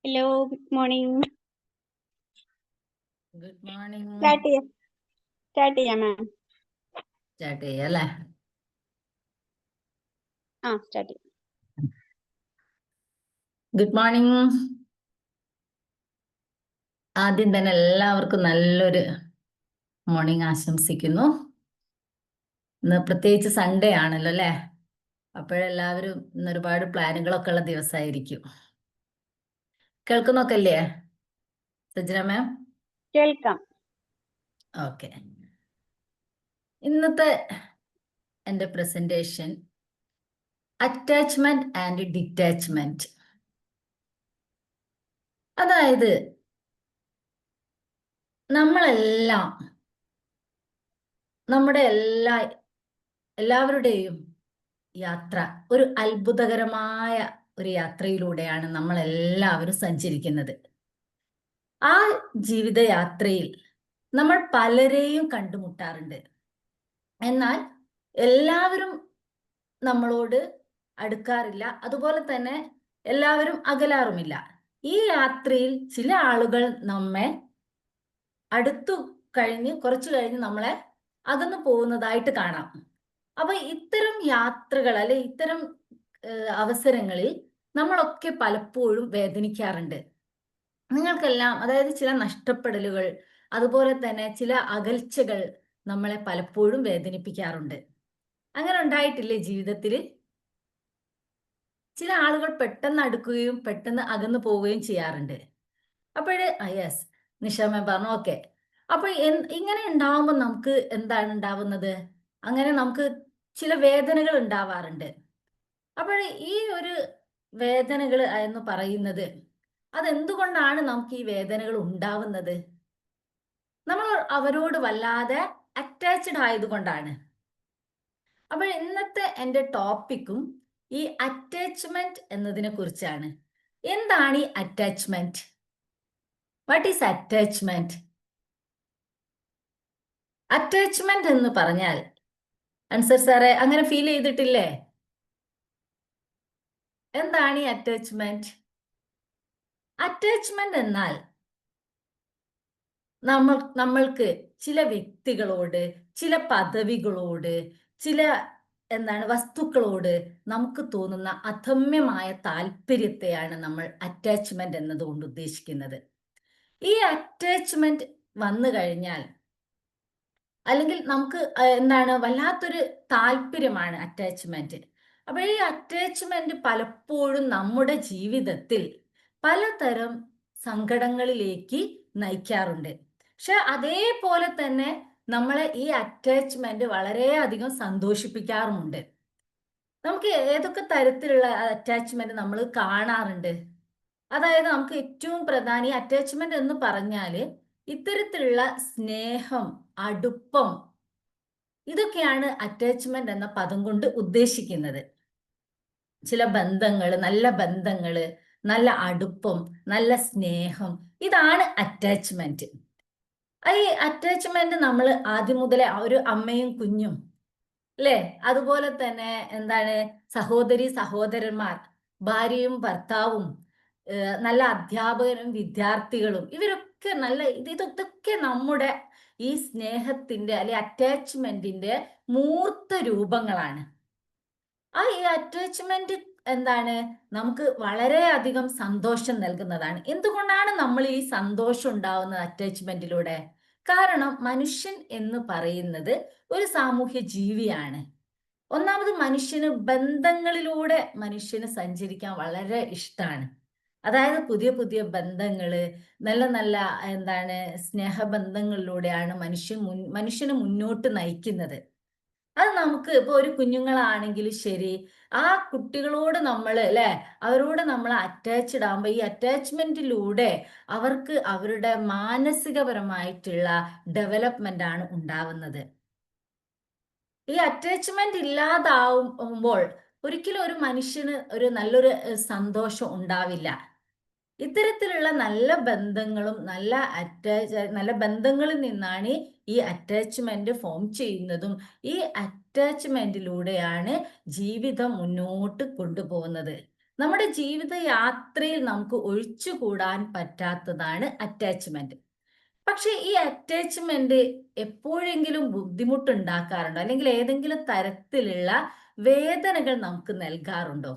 Hello, good morning. Good morning. Start ചെയ്യാം മാം. Start ചെയ്യല്ലേ? Start ചെയ്യാം. Good morning. ആദ്യം തന്നെ എല്ലാവർക്കും നല്ലൊരു മോർണിംഗ് ആശംസിക്കുന്നു. ഇന്ന് പ്രത്യേകിച്ച് സൺഡേ ആണല്ലോ അല്ലേ? അപ്പോഴെല്ലാവരും ഇന്ന് ഒരുപാട് പ്ലാനുകളൊക്കെ ഉള്ള ദിവസമായിരിക്കും. കേൾക്കുന്നൊക്കെ അല്ലേ സജ്ന മാം? കേൾക്കാം. ഓക്കെ. ഇന്നത്തെ എൻ്റെ പ്രസന്റേഷൻ അറ്റാച്ച്മെന്റ് ആൻഡ് ഡിറ്റാച്ച്മെന്റ്. അതായത് നമ്മളെല്ലാം നമ്മുടെ എല്ലാവരുടെയും യാത്ര ഒരു അത്ഭുതകരമായ ഒരു യാത്രയിലൂടെയാണ് നമ്മൾ എല്ലാവരും സഞ്ചരിക്കുന്നത്. ആ ജീവിതയാത്രയിൽ നമ്മൾ പലരെയും കണ്ടുമുട്ടാറുണ്ട്. എന്നാൽ എല്ലാവരും നമ്മളോട് അടുക്കാറില്ല, അതുപോലെ തന്നെ എല്ലാവരും അകലാറുമില്ല. ഈ യാത്രയിൽ ചില ആളുകൾ നമ്മെ അടുത്തു കുറച്ചു കഴിഞ്ഞ് നമ്മളെ അകന്നു പോകുന്നതായിട്ട് കാണാം. അപ്പൊ ഇത്തരം യാത്രകൾ അല്ലെ ഇത്തരം അവസരങ്ങളിൽ നമ്മളൊക്കെ പലപ്പോഴും വേദനിക്കാറുണ്ട്. നിങ്ങൾക്കെല്ലാം അതായത് ചില നഷ്ടപ്പെടലുകൾ, അതുപോലെ തന്നെ ചില അകൽച്ചകൾ നമ്മളെ പലപ്പോഴും വേദനിപ്പിക്കാറുണ്ട്. അങ്ങനെ ഉണ്ടായിട്ടില്ലേ ജീവിതത്തിൽ? ചില ആളുകൾ പെട്ടെന്ന് അടുക്കുകയും പെട്ടെന്ന് അകന്നു പോവുകയും ചെയ്യാറുണ്ട്. അപ്പോഴ് യെസ്, നിഷാമ പറഞ്ഞു. ഓക്കെ. അപ്പൊ ഇങ്ങനെ ഉണ്ടാവുമ്പോൾ നമുക്ക് എന്താണ് ഉണ്ടാവുന്നത്? അങ്ങനെ നമുക്ക് ചില വേദനകൾ ഉണ്ടാവാറുണ്ട്. അപ്പോൾ ഈ ഒരു വേദനകൾ എന്ന് പറയുന്നത് അതെന്തുകൊണ്ടാണ് നമുക്ക് ഈ വേദനകൾ ഉണ്ടാവുന്നത്? നമ്മൾ അവരോട് വല്ലാതെ അറ്റാച്ച്ഡ് ആയതുകൊണ്ടാണ്. അപ്പോൾ ഇന്നത്തെ എൻ്റെ ടോപ്പിക്കും ഈ അറ്റാച്ച്മെന്റ് എന്നതിനെ കുറിച്ചാണ്. എന്താണ് ഈ attachment? What is attachment? Attachment എന്ന് പറഞ്ഞാൽ അൻസർ സാറെ അങ്ങനെ ഫീൽ ചെയ്തിട്ടില്ലേ? എന്താണ് ഈ അറ്റാച്ച്മെന്റ്? അറ്റാച്ച്മെന്റ് എന്നാൽ നമ്മൾക്ക് ചില വ്യക്തികളോട്, ചില പദവികളോട്, ചില വസ്തുക്കളോട് നമുക്ക് തോന്നുന്ന അദമ്യമായ താല്പര്യത്തെയാണ് നമ്മൾ അറ്റാച്ച്മെന്റ് എന്നതുകൊണ്ട് ഉദ്ദേശിക്കുന്നത്. ഈ അറ്റാച്ച്മെന്റ് വന്നു കഴിഞ്ഞാൽ അല്ലെങ്കിൽ നമുക്ക് വല്ലാത്തൊരു താല്പര്യമാണ് അറ്റാച്ച്മെന്റ്. അപ്പോൾ ഈ അറ്റാച്ച്മെന്റ് പലപ്പോഴും നമ്മുടെ ജീവിതത്തിൽ പലതരം സങ്കടങ്ങളിലേക്ക് നയിക്കാറുണ്ട്. പക്ഷെ അതേപോലെ തന്നെ നമ്മളെ ഈ അറ്റാച്ച്മെന്റ് വളരെയധികം സന്തോഷിപ്പിക്കാറുമുണ്ട്. നമുക്ക് ഏതൊക്കെ തരത്തിലുള്ള അറ്റാച്ച്മെന്റ് നമ്മൾ കാണാറുണ്ട്? അതായത് നമുക്ക് ഏറ്റവും പ്രധാന ഈ അറ്റാച്ച്മെന്റ് എന്ന് പറഞ്ഞാൽ ഇത്തരത്തിലുള്ള സ്നേഹം, അടുപ്പം, ഇതൊക്കെയാണ് അറ്റാച്ച്മെന്റ് എന്ന പദം കൊണ്ട് ഉദ്ദേശിക്കുന്നത്. ചില ബന്ധങ്ങൾ, നല്ല ബന്ധങ്ങൾ, നല്ല അടുപ്പം, നല്ല സ്നേഹം, ഇതാണ് അറ്റാച്ച്മെന്റ്. ഈ അറ്റാച്ച്മെന്റ് നമ്മൾ ആദ്യം മുതലേ ഒരു അമ്മയും കുഞ്ഞും അല്ലേ, അതുപോലെ തന്നെ സഹോദരി സഹോദരന്മാർ, ഭാര്യയും ഭർത്താവും, നല്ല അധ്യാപകരും വിദ്യാർത്ഥികളും, ഇവരൊക്കെ ഇതൊക്കെ നമ്മുടെ ഈ സ്നേഹത്തിന്റെ അല്ലെ അറ്റാച്ച്മെന്റിന്റെ മൂർത്ത രൂപങ്ങളാണ്. ഈ അറ്റാച്ച്മെന്റ് നമുക്ക് വളരെയധികം സന്തോഷം നൽകുന്നതാണ്. എന്തുകൊണ്ടാണ് നമ്മൾ ഈ സന്തോഷം ഉണ്ടാവുന്നത് അറ്റാച്ച്മെന്റിലൂടെ? കാരണം മനുഷ്യൻ എന്ന് പറയുന്നത് ഒരു സാമൂഹ്യ ജീവിയാണ്. ഒന്നാമത് ബന്ധങ്ങളിലൂടെ മനുഷ്യന് സഞ്ചരിക്കാൻ വളരെ ഇഷ്ടമാണ്. അതായത് പുതിയ പുതിയ ബന്ധങ്ങള്, നല്ല നല്ല സ്നേഹബന്ധങ്ങളിലൂടെയാണ് മനുഷ്യന് മുന്നോട്ട് നയിക്കുന്നത്. അത് നമുക്ക് ഇപ്പൊ ഒരു കുഞ്ഞുങ്ങളാണെങ്കിലും ശരി, ആ കുട്ടികളോട് നമ്മൾ അവരോട് നമ്മൾ അറ്റാച്ച്ഡ് ആകുമ്പോൾ ഈ അറ്റാച്ച്മെന്റിലൂടെ അവർക്ക് അവരുടെ മാനസികപരമായിട്ടുള്ള ഡെവലപ്മെന്റ് ആണ് ഉണ്ടാവുന്നത്. ഈ അറ്റാച്ച്മെന്റ് ഇല്ലാതാവുമ്പോൾ ഒരിക്കലും ഒരു മനുഷ്യന് ഒരു നല്ലൊരു സന്തോഷം ഉണ്ടാവില്ല. ഇത്തരത്തിലുള്ള നല്ല ബന്ധങ്ങളും നല്ല ബന്ധങ്ങളിൽ നിന്നാണ് ഈ അറ്റാച്ച്മെന്റ് ഫോം ചെയ്യുന്നതും. ഈ അറ്റാച്ച്മെന്റിലൂടെയാണ് ജീവിതം മുന്നോട്ട് കൊണ്ടുപോകുന്നത്. നമ്മുടെ ജീവിത യാത്രയിൽ നമുക്ക് ഒഴിച്ചുകൂടാൻ പറ്റാത്തതാണ് അറ്റാച്ച്മെന്റ്. പക്ഷെ ഈ അറ്റാച്ച്മെന്റ് എപ്പോഴെങ്കിലും ബുദ്ധിമുട്ടുണ്ടാക്കാറുണ്ടോ, അല്ലെങ്കിൽ ഏതെങ്കിലും തരത്തിലുള്ള വേദനകൾ നമുക്ക് നൽകാറുണ്ടോ?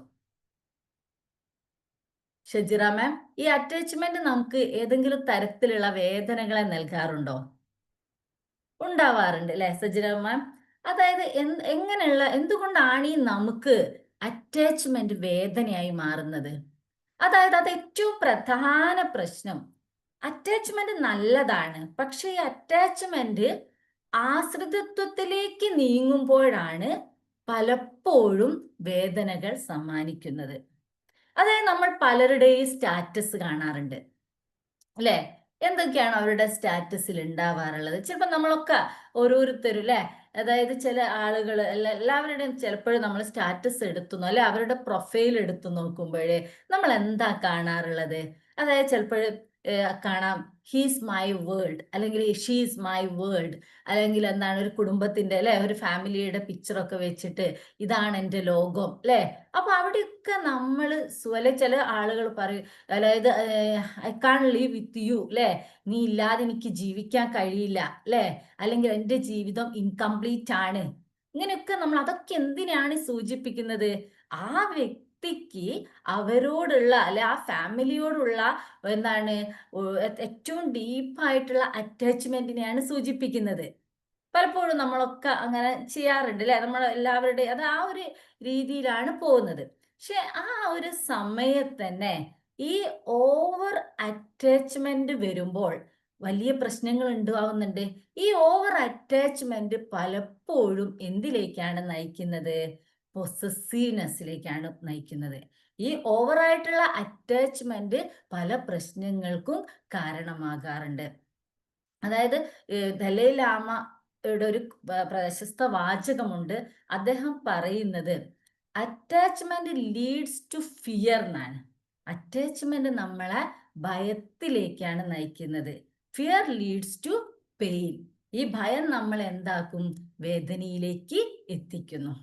ഷജിറ മാം, ഈ അറ്റാച്ച്മെന്റ് നമുക്ക് ഏതെങ്കിലും തരത്തിലുള്ള വേദനകളെ നൽകാറുണ്ടോ? ഉണ്ടാവാറുണ്ട് അല്ലെ സജിറ മാം? അതായത് എങ്ങനെയുള്ള, എന്തുകൊണ്ടാണ് ഈ നമുക്ക് അറ്റാച്ച്മെന്റ് വേദനയായി മാറുന്നത്? അതായത് അത് ഏറ്റവും പ്രധാന പ്രശ്നം. അറ്റാച്ച്മെന്റ് നല്ലതാണ്, പക്ഷെ ഈ അറ്റാച്ച്മെന്റ് ആശ്രിതത്വത്തിലേക്ക് നീങ്ങുമ്പോഴാണ് പലപ്പോഴും വേദനകൾ സമ്മാനിക്കുന്നത്. അതായത് നമ്മൾ പലരുടെയും സ്റ്റാറ്റസ് കാണാറുണ്ട് അല്ലെ? എന്തൊക്കെയാണ് അവരുടെ സ്റ്റാറ്റസിൽ ഉണ്ടാവാറുള്ളത്? ചിലപ്പോൾ നമ്മളൊക്കെ ഓരോരുത്തരും അല്ലെ, അതായത് ചില ആളുകൾ എല്ലാവരുടെയും ചിലപ്പോഴും നമ്മൾ സ്റ്റാറ്റസ് എടുത്തു അല്ലെ, അവരുടെ പ്രൊഫൈൽ എടുത്തു നോക്കുമ്പോഴേ നമ്മൾ എന്താ കാണാറുള്ളത്? അതായത് ചിലപ്പോൾ കാണാം ഹീസ് മൈ വേൾഡ്, അല്ലെങ്കിൽ ഷീസ് മൈ വേൾഡ്, അല്ലെങ്കിൽ എന്താണ് ഒരു കുടുംബത്തിന്റെ അല്ലെ, ഒരു ഫാമിലിയുടെ പിക്ചറൊക്കെ വെച്ചിട്ട് ഇതാണ് എൻ്റെ ലോകം അല്ലെ. അപ്പൊ അവിടെയൊക്കെ നമ്മൾ ചില ആളുകൾ പറയും, അതായത് I can live with you അല്ലെ, നീ ഇല്ലാതെ എനിക്ക് ജീവിക്കാൻ കഴിയില്ല അല്ലെ, അല്ലെങ്കിൽ എൻ്റെ ജീവിതം ഇൻകംപ്ലീറ്റ് ആണ്. ഇങ്ങനെയൊക്കെ നമ്മൾ അതൊക്കെ എന്തിനാണ് സൂചിപ്പിക്കുന്നത്? ആ വ്യക്തിക്ക് അവരോടുള്ള അല്ലെ ആ ഫാമിലിയോടുള്ള എന്താണ് ഏറ്റവും ഡീപ്പായിട്ടുള്ള അറ്റാച്ച്മെന്റിനെയാണ് സൂചിപ്പിക്കുന്നത്. പലപ്പോഴും നമ്മളൊക്കെ അങ്ങനെ ചെയ്യാറുണ്ട് അല്ലെ, നമ്മൾ എല്ലാവരുടെയും അത് ആ ഒരു രീതിയിലാണ് പോകുന്നത്. പക്ഷെ ആ ഒരു സമയത്ത് തന്നെ ഈ ഓവർ അറ്റാച്ച്മെന്റ് വരുമ്പോൾ വലിയ പ്രശ്നങ്ങൾ ഉണ്ടാവുന്നുണ്ട്. ഈ ഓവർ അറ്റാച്ച്മെന്റ് പലപ്പോഴും എന്തിലേക്കാണ് നയിക്കുന്നത്? പൊസസീവ്നെസ്സിലേക്കാണ് നയിക്കുന്നത്. ഈ ഓവറായിട്ടുള്ള അറ്റാച്ച്മെന്റ് പല പ്രശ്നങ്ങൾക്കും കാരണമാകാറുണ്ട്. അതായത് ദലൈ ലാമയുടെ ഒരു പ്രശസ്ത വാചകമുണ്ട്. അദ്ദേഹം പറയുന്നത് അറ്റാച്ച്മെന്റ് ലീഡ്സ് ടു ഫിയർ എന്നാണ്. അറ്റാച്ച്മെന്റ് നമ്മളെ ഭയത്തിലേക്കാണ് നയിക്കുന്നത്. Fear leads to pain. ഈ ഭയം നമ്മളെ എന്താക്കും? വേദനയിലേക്ക് എത്തിക്കുന്നു.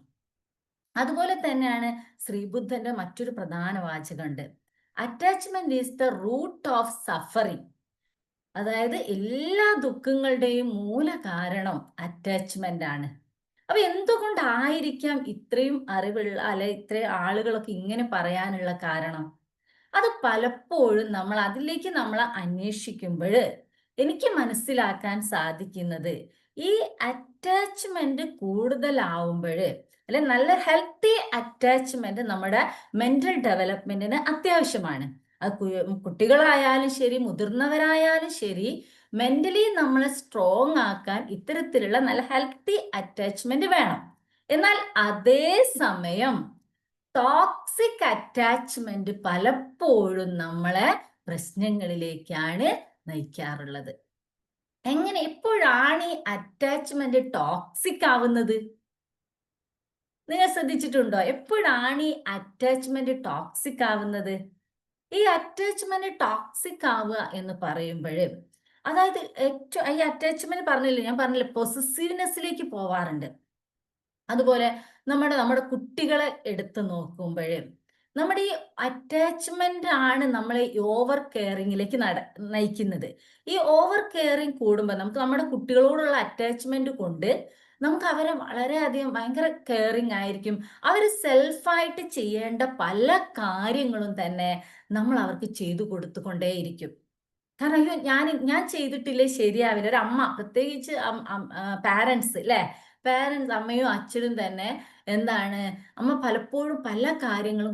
അതുപോലെ തന്നെയാണ് ശ്രീബുദ്ധന്റെ മറ്റൊരു പ്രധാന വാചകമുണ്ട്. Attachment is the root of suffering. അതായത് എല്ലാ ദുഃഖങ്ങളുടെയും മൂല കാരണം അറ്റാച്ച്മെന്റ് ആണ്. അപ്പൊ എന്തുകൊണ്ടായിരിക്കാം ഇത്രയും അറിവുള്ള അല്ലെ ഇത്രയും ആളുകളൊക്കെ ഇങ്ങനെ പറയാനുള്ള കാരണം? അത് പലപ്പോഴും നമ്മൾ അതിലേക്ക് നമ്മൾ അന്വേഷിക്കുമ്പോൾ എനിക്ക് മനസ്സിലാക്കാൻ സാധിക്കുന്നത്, ഈ അറ്റാച്ച്മെന്റ് കൂടുതലാവുമ്പോൾ അല്ലെ, നല്ല ഹെൽത്തി അറ്റാച്ച്മെന്റ് നമ്മുടെ മെന്റൽ ഡെവലപ്മെന്റിന് അത്യാവശ്യമാണ്. അത് കുട്ടികളായാലും ശരി, മുതിർന്നവരായാലും ശരി, മെന്റലി നമ്മളെ സ്ട്രോങ് ആക്കാൻ ഇത്തരത്തിലുള്ള നല്ല ഹെൽത്തി അറ്റാച്ച്മെന്റ് വേണം. എന്നാൽ അതേ സമയം ടോക്സിക് അറ്റാച്ച്മെന്റ് പലപ്പോഴും നമ്മളെ പ്രശ്നങ്ങളിലേക്കാണ് നയിക്കാറുള്ളത്. എങ്ങനെ, എപ്പോഴാണ് ഈ അറ്റാച്ച്മെന്റ് ടോക്സിക് ആവുന്നത്? നിങ്ങൾ ശ്രദ്ധിച്ചിട്ടുണ്ടോ? എപ്പോഴാണ് ഈ അറ്റാച്ച്മെന്റ് ടോക്സിക് ആവുന്നത്? ഈ അറ്റാച്ച്മെന്റ് ടോക്സിക് ആവുക എന്ന് പറയുമ്പോൾ, അതായത് ഏറ്റവും ഈ അറ്റാച്ച്മെന്റ് ഞാൻ പറഞ്ഞില്ലേ പൊസസീവ്നെസ്സിലേക്ക് പോവാറുണ്ട്. അതുപോലെ നമ്മുടെ കുട്ടികളെ എടുത്തു നോക്കുമ്പോൾ നമ്മുടെ ഈ അറ്റാച്ച്മെന്റ് ആണ് നമ്മളെ ഓവർ കെയറിങ്ങിലേക്ക് നയിക്കുന്നത്. ഈ ഓവർ കെയറിങ് കൂടുമ്പോൾ നമുക്ക് നമ്മുടെ കുട്ടികളോടുള്ള അറ്റാച്ച്മെന്റ് കൊണ്ട് നമുക്ക് അവരെ വളരെയധികം ഭയങ്കര കെയറിങ് ആയിരിക്കും. അവർ സെൽഫായിട്ട് ചെയ്യേണ്ട പല കാര്യങ്ങളും തന്നെ നമ്മൾ അവർക്ക് ചെയ്തു കൊടുത്തുകൊണ്ടേയിരിക്കും. കാരണം അയ്യോ ഞാൻ ചെയ്തിട്ടില്ലേ ശരിയാവില്ല. ഒരു അമ്മ, പ്രത്യേകിച്ച് പാരൻസ് അല്ലെ, പാരൻസ് അമ്മയും അച്ഛനും തന്നെ എന്താണ്, അമ്മ പലപ്പോഴും പല കാര്യങ്ങളും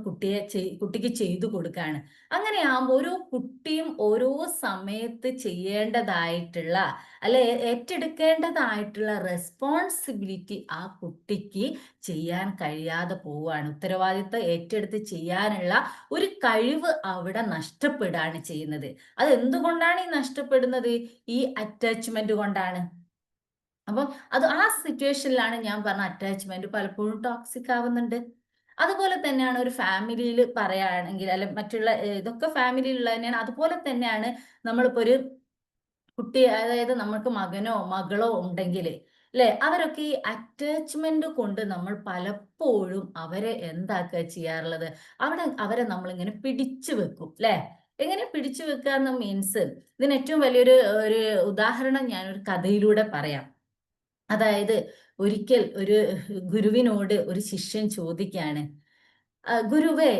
കുട്ടിക്ക് ചെയ്തു കൊടുക്കുകയാണ്. അങ്ങനെയാകുമ്പോൾ ഓരോ കുട്ടിയും ഓരോ സമയത്ത് ചെയ്യേണ്ടതായിട്ടുള്ള അല്ലെ ഏറ്റെടുക്കേണ്ടതായിട്ടുള്ള റെസ്പോൺസിബിലിറ്റി ആ കുട്ടിക്ക് ചെയ്യാൻ കഴിയാതെ പോവുകയാണ്. ഉത്തരവാദിത്തം ഏറ്റെടുത്ത് ചെയ്യാനുള്ള ഒരു കഴിവ് അവിടെ നഷ്ടപ്പെടുകയാണ് ചെയ്യുന്നത്. അത് എന്തുകൊണ്ടാണ് ഈ നഷ്ടപ്പെടുന്നത്? ഈ അറ്റാച്ച്മെന്റ് കൊണ്ടാണ്. അപ്പം അത് ആ സിറ്റുവേഷനിലാണ് ഞാൻ പറഞ്ഞ അറ്റാച്ച്മെന്റ് പലപ്പോഴും ടോക്സിക് ആവുന്നുണ്ട്. അതുപോലെ തന്നെയാണ് ഒരു ഫാമിലിയിൽ പറയുകയാണെങ്കിൽ, അല്ലെ മറ്റുള്ള ഇതൊക്കെ ഫാമിലിയിലുള്ള തന്നെയാണ്. അതുപോലെ തന്നെയാണ് നമ്മളിപ്പോ ഒരു കുട്ടി, അതായത് നമുക്ക് മകനോ മകളോ ഉണ്ടെങ്കിൽ അല്ലെ? അവരൊക്കെ ഈ അറ്റാച്ച്മെന്റ് കൊണ്ട് നമ്മൾ പലപ്പോഴും അവരെ എന്താക്കുക ചെയ്യാറുള്ളത്? അവരെ നമ്മളിങ്ങനെ പിടിച്ചു വെക്കും, അല്ലെ? എങ്ങനെ പിടിച്ചു വെക്കുക എന്ന് മീൻസ്, ഇതിന് ഏറ്റവും വലിയൊരു ഉദാഹരണം ഞാനൊരു കഥയിലൂടെ പറയാം. അതായത് ഒരിക്കൽ ഒരു ഗുരുവിനോട് ഒരു ശിഷ്യൻ ചോദിക്കാണ്, ഗുരുവേ,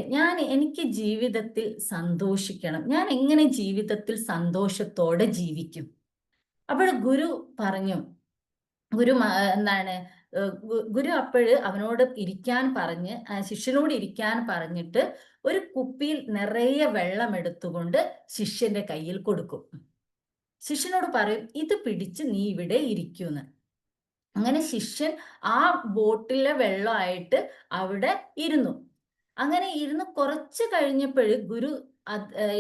എനിക്ക് ജീവിതത്തിൽ സന്തോഷിക്കണം. ഞാൻ എങ്ങനെ ജീവിതത്തിൽ സന്തോഷത്തോടെ ജീവിക്കും? അപ്പോൾ ഗുരു പറഞ്ഞു, എന്താണ്, ഗുരു അപ്പോഴ് അവനോട് ഇരിക്കാൻ പറഞ്ഞ്, ശിഷ്യനോട് ഇരിക്കാൻ പറഞ്ഞിട്ട് ഒരു കുപ്പിയിൽ നിറയെ വെള്ളം എടുത്തുകൊണ്ട് ശിഷ്യന്റെ കയ്യിൽ കൊടുക്കും. ശിഷ്യനോട് പറയും, ഇത് പിടിച്ച് നീ ഇവിടെ ഇരിക്കൂന്ന്. അങ്ങനെ ശിഷ്യൻ ആ ബോട്ടിലെ വെള്ളമായിട്ട് അവിടെ ഇരുന്നു. അങ്ങനെ ഇരുന്ന് കുറച്ച് കഴിഞ്ഞപ്പോൾ ഗുരു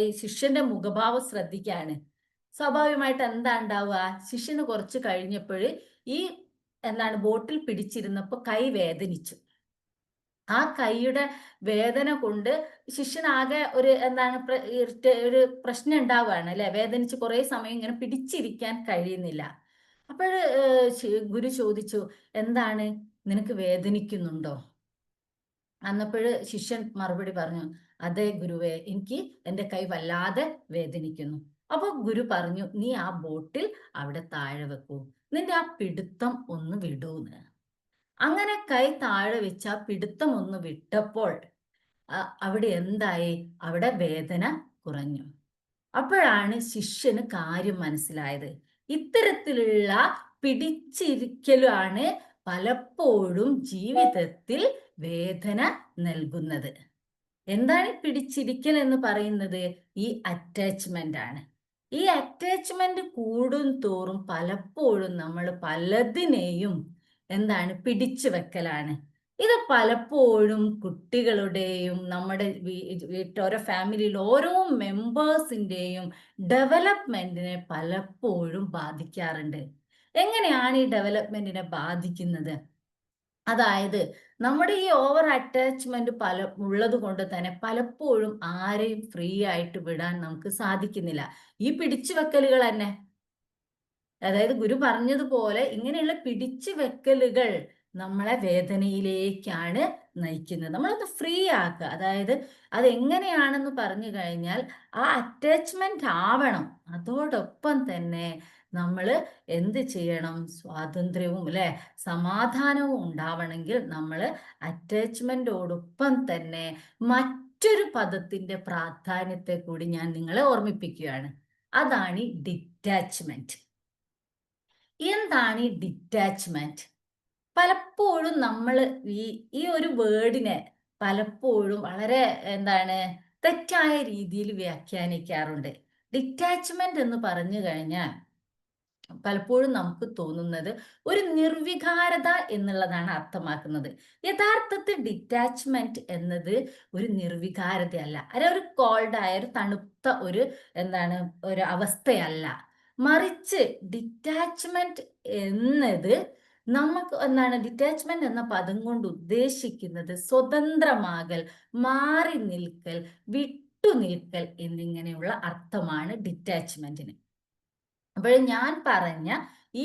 ഈ ശിഷ്യന്റെ മുഖഭാവം ശ്രദ്ധിക്കാണ്. സ്വാഭാവികമായിട്ട് എന്താ ഉണ്ടാവുക? ശിഷ്യന് കുറച്ച് കഴിഞ്ഞപ്പോൾ ഈ ബോട്ടിൽ പിടിച്ചിരുന്നപ്പോൾ കൈ വേദനിച്ചു. ആ കൈയുടെ വേദന കൊണ്ട് ശിഷ്യനാകെ ഒരു ഒരു പ്രശ്നം ഉണ്ടാവുകയാണ്, അല്ലെ? വേദനിച്ച് കുറേ സമയം ഇങ്ങനെ പിടിച്ചിരിക്കാൻ കഴിയുന്നില്ല. അപ്പോൾ ഗുരു ചോദിച്ചു, എന്താണ്, നിനക്ക് വേദനിക്കുന്നുണ്ടോ? അന്നപ്പോഴ് ശിഷ്യൻ മറുപടി പറഞ്ഞു, അതെ ഗുരുവേ, എനിക്ക് എൻ്റെ കൈ വല്ലാതെ വേദനിക്കുന്നു. അപ്പോൾ ഗുരു പറഞ്ഞു, നീ ആ ബോട്ടിൽ അവിടെ താഴെ വെക്കൂ, നിന്റെ ആ പിടുത്തം ഒന്ന് വിടൂന്ന്. അങ്ങനെ കൈ താഴെ വെച്ച് ആ പിടുത്തം ഒന്ന് വിട്ടപ്പോൾ അവിടെ എന്തായി? അവിടെ വേദന കുറഞ്ഞു. അപ്പോഴാണ് ശിഷ്യന് കാര്യം മനസ്സിലായത്. ഇത്തരത്തിലുള്ള പിടിച്ചിരിക്കലാണ് പലപ്പോഴും ജീവിതത്തിൽ വേദന നൽകുന്നത്. എന്താണ് പിടിച്ചിരിക്കൽ എന്ന് പറയുന്നത്? ഈ അറ്റാച്ച്മെന്റ് ആണ്. ഈ അറ്റാച്ച്മെന്റ് കൂടും തോറും പലപ്പോഴും നമ്മൾ പലതിനെയും പിടിച്ചു വെക്കലാണ്. ഇത് പലപ്പോഴും കുട്ടികളുടെയും നമ്മുടെ ഓരോ ഫാമിലിയിൽ ഓരോ മെമ്പേഴ്സിന്റെയും ഡെവലപ്മെന്റിനെ പലപ്പോഴും ബാധിക്കാറുണ്ട്. എങ്ങനെയാണ് ഈ ഡെവലപ്മെന്റിനെ ബാധിക്കുന്നത്? അതായത് നമ്മുടെ ഈ ഓവർ അറ്റാച്ച്മെന്റ് ഉള്ളത് കൊണ്ട് തന്നെ പലപ്പോഴും ആരെയും ഫ്രീ ആയിട്ട് വിടാൻ നമുക്ക് സാധിക്കുന്നില്ല. ഈ പിടിച്ചു വെക്കലുകൾ തന്നെ, അതായത് ഗുരു പറഞ്ഞതുപോലെ ഇങ്ങനെയുള്ള പിടിച്ചു വെക്കലുകൾ നമ്മളെ വേദനയിലേക്കാണ് നയിക്കുന്നത്. നമ്മളൊന്ന് ഫ്രീ ആക്കുക. അതായത് അതെങ്ങനെയാണെന്ന് പറഞ്ഞു കഴിഞ്ഞാൽ ആ അറ്റാച്ച്മെന്റ് ആവണം. അതോടൊപ്പം തന്നെ നമ്മൾ എന്ത് ചെയ്യണം? സ്വാതന്ത്ര്യവും, അല്ലെ, സമാധാനവും ഉണ്ടാവണമെങ്കിൽ നമ്മൾ അറ്റാച്ച്മെന്റോടൊപ്പം തന്നെ മറ്റൊരു പദത്തിന്റെ പ്രാധാന്യത്തെ കൂടി ഞാൻ നിങ്ങളെ ഓർമ്മിപ്പിക്കുകയാണ്. അതാണ് ഈ ഡിറ്റാച്ച്മെന്റ്. എന്താണ് ഈ ഡിറ്റാച്ച്മെന്റ്? പലപ്പോഴും നമ്മൾ ഈ ഒരു വേർഡിനെ പലപ്പോഴും വളരെ തെറ്റായ രീതിയിൽ വ്യാഖ്യാനിക്കാറുണ്ട്. ഡിറ്റാച്ച്മെന്റ് എന്ന് പറഞ്ഞു കഴിഞ്ഞാൽ പലപ്പോഴും നമുക്ക് തോന്നുന്നത് ഒരു നിർവികാരത എന്നുള്ളതാണ് അർത്ഥമാക്കുന്നത്. യഥാർത്ഥത്തിൽ ഡിറ്റാച്ച്മെന്റ് എന്നത് ഒരു നിർവികാരതയല്ല, അല്ല ഒരു കോൾഡായ ഒരു തണുത്ത ഒരു അവസ്ഥയല്ല. മറിച്ച് ഡിറ്റാച്ച്മെന്റ് എന്നത് ഡിറ്റാച്ച്മെന്റ് എന്ന പദം കൊണ്ട് ഉദ്ദേശിക്കുന്നത് സ്വതന്ത്രമാകൽ, മാറി നിൽക്കൽ, വിട്ടുനിൽക്കൽ എന്നിങ്ങനെയുള്ള അർത്ഥമാണ് ഡിറ്റാച്ച്മെന്റിന്. അപ്പോൾ ഞാൻ പറഞ്ഞ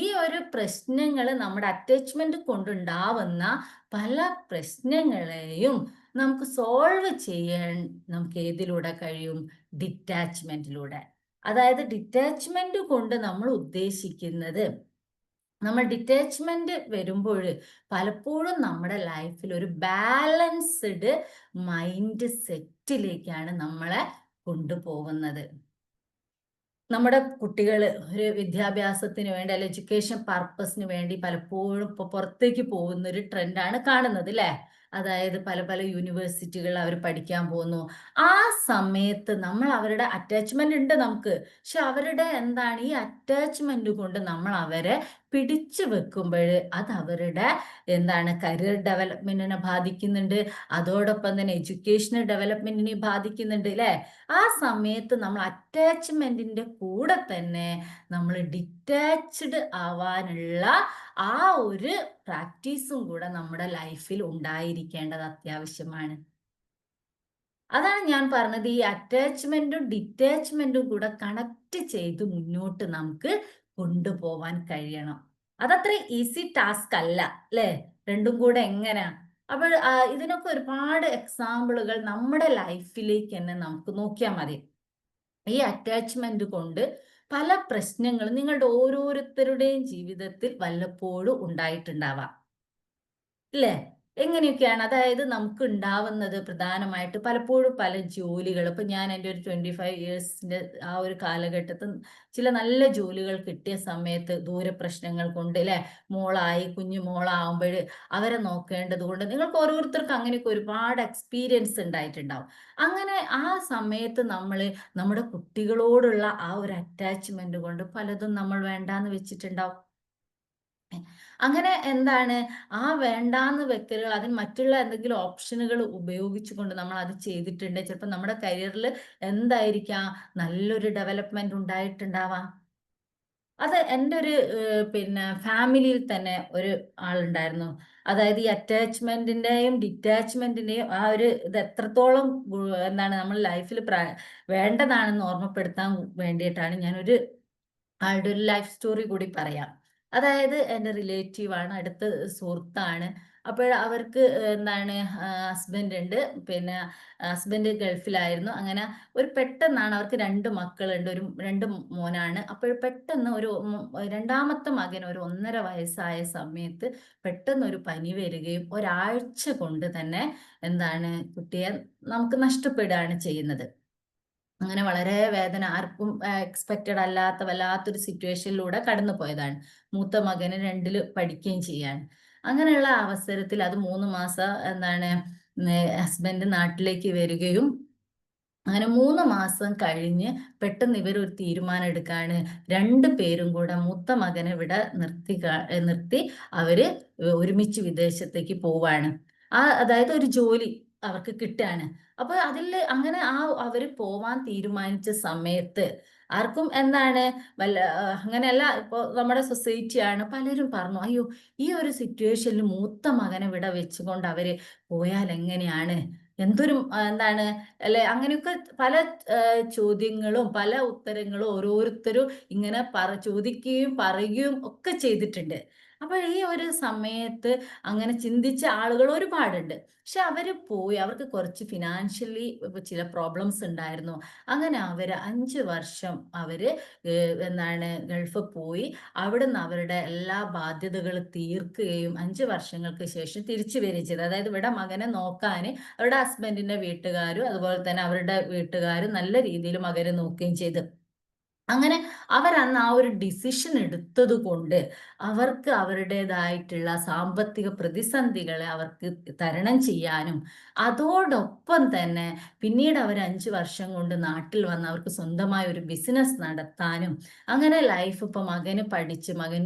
ഈ ഒരു പ്രശ്നങ്ങൾ, നമ്മുടെ അറ്റാച്ച്മെന്റ് കൊണ്ടുണ്ടാവുന്ന പല പ്രശ്നങ്ങളെയും നമുക്ക് സോൾവ് ചെയ്യാൻ നമുക്ക് ഏതിലൂടെ കഴിയും? ഡിറ്റാച്ച്മെന്റിലൂടെ. അതായത് ഡിറ്റാച്ച്മെന്റ് കൊണ്ട് നമ്മൾ ഉദ്ദേശിക്കുന്നത്, നമ്മൾ ഡിറ്റാച്ച്മെന്റ് വരുമ്പോൾ പലപ്പോഴും നമ്മുടെ ലൈഫിൽ ഒരു ബാലൻസ്ഡ് മൈൻഡ് സെറ്റിലേക്കാണ് നമ്മളെ കൊണ്ടുപോകുന്നത്. നമ്മുടെ കുട്ടികൾ ഒരു വിദ്യാഭ്യാസത്തിന് വേണ്ടി, അല്ലെ എഡ്യൂക്കേഷൻ പർപ്പസിന് വേണ്ടി പലപ്പോഴും ഇപ്പോൾ പുറത്തേക്ക് പോകുന്ന ഒരു ട്രെൻഡാണ് കാണുന്നത്, അല്ലേ? അതായത് പല പല യൂണിവേഴ്സിറ്റികളിൽ അവർ പഠിക്കാൻ പോകുന്നു. ആ സമയത്ത് നമ്മൾ അവരുടെ അറ്റാച്ച്മെന്റ് ഉണ്ട് നമുക്ക്, പക്ഷെ അവരുടെ ഈ അറ്റാച്ച്മെന്റ് കൊണ്ട് നമ്മൾ അവരെ പിടിച്ചു വെക്കുമ്പോൾ അത് അവരുടെ കരിയർ ഡെവലപ്മെന്റിനെ ബാധിക്കുന്നുണ്ട്. അതോടൊപ്പം തന്നെ എഡ്യൂക്കേഷണൽ ഡെവലപ്മെന്റിനെ ബാധിക്കുന്നുണ്ട്, അല്ലേ? ആ സമയത്ത് നമ്മൾ അറ്റാച്ച്മെന്റിന്റെ കൂടെ തന്നെ നമ്മൾ ഡിറ്റാച്ച്ഡ് ആവാനുള്ള ആ ഒരു പ്രാക്ടീസും കൂടെ നമ്മുടെ ലൈഫിൽ ഉണ്ടായിരിക്കേണ്ടത് അത്യാവശ്യമാണ്. അതാണ് ഞാൻ പറഞ്ഞത്, ഈ അറ്റാച്ച്മെന്റും ഡിറ്റാച്ച്മെന്റും കൂടെ കണക്ട് ചെയ്ത് മുന്നോട്ട് നമുക്ക് കൊണ്ടുപോവാൻ കഴിയണം. അതത്ര ഈസി ടാസ്ക് അല്ല അല്ലേ? രണ്ടും കൂടെ എങ്ങനെയാ? അപ്പോൾ ഇതിനൊക്കെ ഒരുപാട് എക്സാമ്പിളുകൾ നമ്മുടെ ലൈഫിലേക്ക് തന്നെ നമുക്ക് നോക്കിയാൽ മതി. ഈ അറ്റാച്ച്മെന്റ് കൊണ്ട് പല പ്രശ്നങ്ങളും നിങ്ങളുടെ ഓരോരുത്തരുടെയും ജീവിതത്തിൽ വല്ലപ്പോഴും ഉണ്ടായിട്ടുണ്ടാവാം. ഇല്ലേ? എങ്ങനെയൊക്കെയാണ്? അതായത് നമുക്ക് ഉണ്ടാവുന്നത് പ്രധാനമായിട്ട് പലപ്പോഴും പല ജോലികൾ ഇപ്പൊ ഞാൻ എൻ്റെ ഒരു 25 ഇയേഴ്സിന്റെ ആ ഒരു കാലഘട്ടത്തിൽ ചില നല്ല ജോലികൾ കിട്ടിയ സമയത്ത് ദൂരപ്രശ്നങ്ങൾ കൊണ്ട് ല്ലേ? മോളായി, കുഞ്ഞു മോളാവുമ്പഴ് അവരെ നോക്കേണ്ടത് കൊണ്ട് നിങ്ങൾക്ക് ഓരോരുത്തർക്കും അങ്ങനെയൊക്കെ ഒരുപാട് എക്സ്പീരിയൻസ് ഉണ്ടായിട്ടുണ്ടാവും. അങ്ങനെ ആ സമയത്ത് നമ്മള് നമ്മുടെ കുട്ടികളോടുള്ള ആ ഒരു അറ്റാച്ച്മെന്റ് കൊണ്ട് പലതും നമ്മൾ വേണ്ടാന്ന് വെച്ചിട്ടുണ്ടാവും. അങ്ങനെ എന്താണ് ആ വേണ്ടാന്ന് വെക്കലുകൾ അതിന് മറ്റുള്ള എന്തെങ്കിലും ഓപ്ഷനുകൾ ഉപയോഗിച്ചുകൊണ്ട് നമ്മൾ അത് ചെയ്തിട്ടുണ്ട്. ചിലപ്പോൾ നമ്മുടെ കരിയറിൽ എന്തായിരിക്കാം നല്ലൊരു ഡെവലപ്മെന്റ് ഉണ്ടായിട്ടുണ്ടാവാം. അത് എൻ്റെ ഒരു പിന്നെ ഫാമിലിയിൽ തന്നെ ഒരു ആളുണ്ടായിരുന്നു. അതായത് ഈ അറ്റാച്ച്മെന്റിന്റെയും ഡിറ്റാച്ച്മെന്റിന്റെയും ആ ഒരു ഇത് എത്രത്തോളം എന്താണ് നമ്മൾ ലൈഫിൽ വേണ്ടതാണെന്ന് ഓർമ്മപ്പെടുത്താൻ വേണ്ടിയിട്ടാണ് ഞാനൊരു ആളുടെ ഒരു ലൈഫ് സ്റ്റോറി കൂടി പറയാം. അതായത് എൻ്റെ റിലേറ്റീവാണ്, അടുത്ത സുഹൃത്താണ്. അപ്പോൾ അവർക്ക് എന്താണ് ഹസ്ബൻഡ് ഉണ്ട്. പിന്നെ ഹസ്ബൻഡ് ഗൾഫിലായിരുന്നു. അങ്ങനെ ഒരു പെട്ടെന്നാണ് അവർക്ക് 2 മക്കളുണ്ട്. 2 മോനാണ്. അപ്പോൾ പെട്ടെന്ന് ഒരു രണ്ടാമത്തെ മകൻ ഒരു 1.5 വയസ്സായ സമയത്ത് പെട്ടെന്നൊരു പനി വരികയും ഒരാഴ്ച കൊണ്ട് തന്നെ എന്താണ് കുട്ടിയെ നമുക്ക് നഷ്ടപ്പെടുകയാണ് ചെയ്യുന്നത്. അങ്ങനെ വളരെ വേദന ആർക്കും എക്സ്പെക്റ്റഡ് അല്ലാത്ത വല്ലാത്തൊരു സിറ്റുവേഷനിലൂടെ കടന്നു പോയതാണ്. മൂത്ത മകന് 2ല് പഠിക്കുകയും ചെയ്യാണ്. അങ്ങനെയുള്ള അവസരത്തിൽ അത് 3 മാസം എന്താണ് ഹസ്ബൻഡ് നാട്ടിലേക്ക് വരികയും അങ്ങനെ 3 മാസം കഴിഞ്ഞ് പെട്ടെന്ന് ഇവരൊരു തീരുമാനം എടുക്കാണ്. 2 പേരും കൂടെ മൂത്ത മകനെ ഇവിടെ നിർത്തി അവര് ഒരുമിച്ച് വിദേശത്തേക്ക് പോവാണ്. അതായത് ഒരു ജോലി അവർക്ക് കിട്ടാണ്. അപ്പൊ അതില് അങ്ങനെ അവര് പോവാൻ തീരുമാനിച്ച സമയത്ത് ആർക്കും എന്താണ് അങ്ങനെയല്ല ഇപ്പൊ നമ്മുടെ സൊസൈറ്റിയാണ് പലരും പറഞ്ഞു, "അയ്യോ! ഈ ഒരു സിറ്റുവേഷനിൽ മൂത്ത മകനെ ഇവിടെ വെച്ചുകൊണ്ട് അവര് പോയാൽ എങ്ങനെയാണ്? എന്തൊരു എന്താണ് അല്ലെ അങ്ങനെയൊക്കെ പല ചോദ്യങ്ങളും പല ഉത്തരങ്ങളും ഓരോരുത്തരും ഇങ്ങനെ ചോദിക്കുകയും പറയുകയും ഒക്കെ ചെയ്തിട്ടുണ്ട്. അപ്പോൾ ഈ ഒരു സമയത്ത് അങ്ങനെ ചിന്തിച്ച ആളുകൾ ഒരുപാടുണ്ട്. പക്ഷെ അവര് പോയി അവർക്ക് കുറച്ച് ഫിനാൻഷ്യലി ചില പ്രോബ്ലംസ് ഉണ്ടായിരുന്നു. അങ്ങനെ അവര് 5 വർഷം അവര് എന്താണ് ഗൾഫിൽ പോയി അവിടുന്ന് അവരുടെ എല്ലാ ബാധ്യതകളും തീർക്കുകയും 5 വർഷങ്ങൾക്ക് ശേഷം തിരിച്ചു വരികയും ചെയ്തു. അതായത് ഇവിടെ മകനെ നോക്കാന് അവരുടെ ഹസ്ബൻഡിന്റെ വീട്ടുകാരും അതുപോലെ തന്നെ അവരുടെ വീട്ടുകാരും നല്ല രീതിയിൽ മകനെ നോക്കുകയും ചെയ്തു. അങ്ങനെ അവരന്ന് ആ ഒരു ഡിസിഷൻ എടുത്തത് കൊണ്ട് അവർക്ക് അവരുടേതായിട്ടുള്ള സാമ്പത്തിക പ്രതിസന്ധികളെ അവർക്ക് തരണം ചെയ്യാനും അതോടൊപ്പം തന്നെ പിന്നീട് അവർ 5 വർഷം കൊണ്ട് നാട്ടിൽ വന്ന് അവർക്ക് സ്വന്തമായ ഒരു ബിസിനസ് നടത്താനും അങ്ങനെ ലൈഫ് ഇപ്പൊ മകന് പഠിച്ച് മകൻ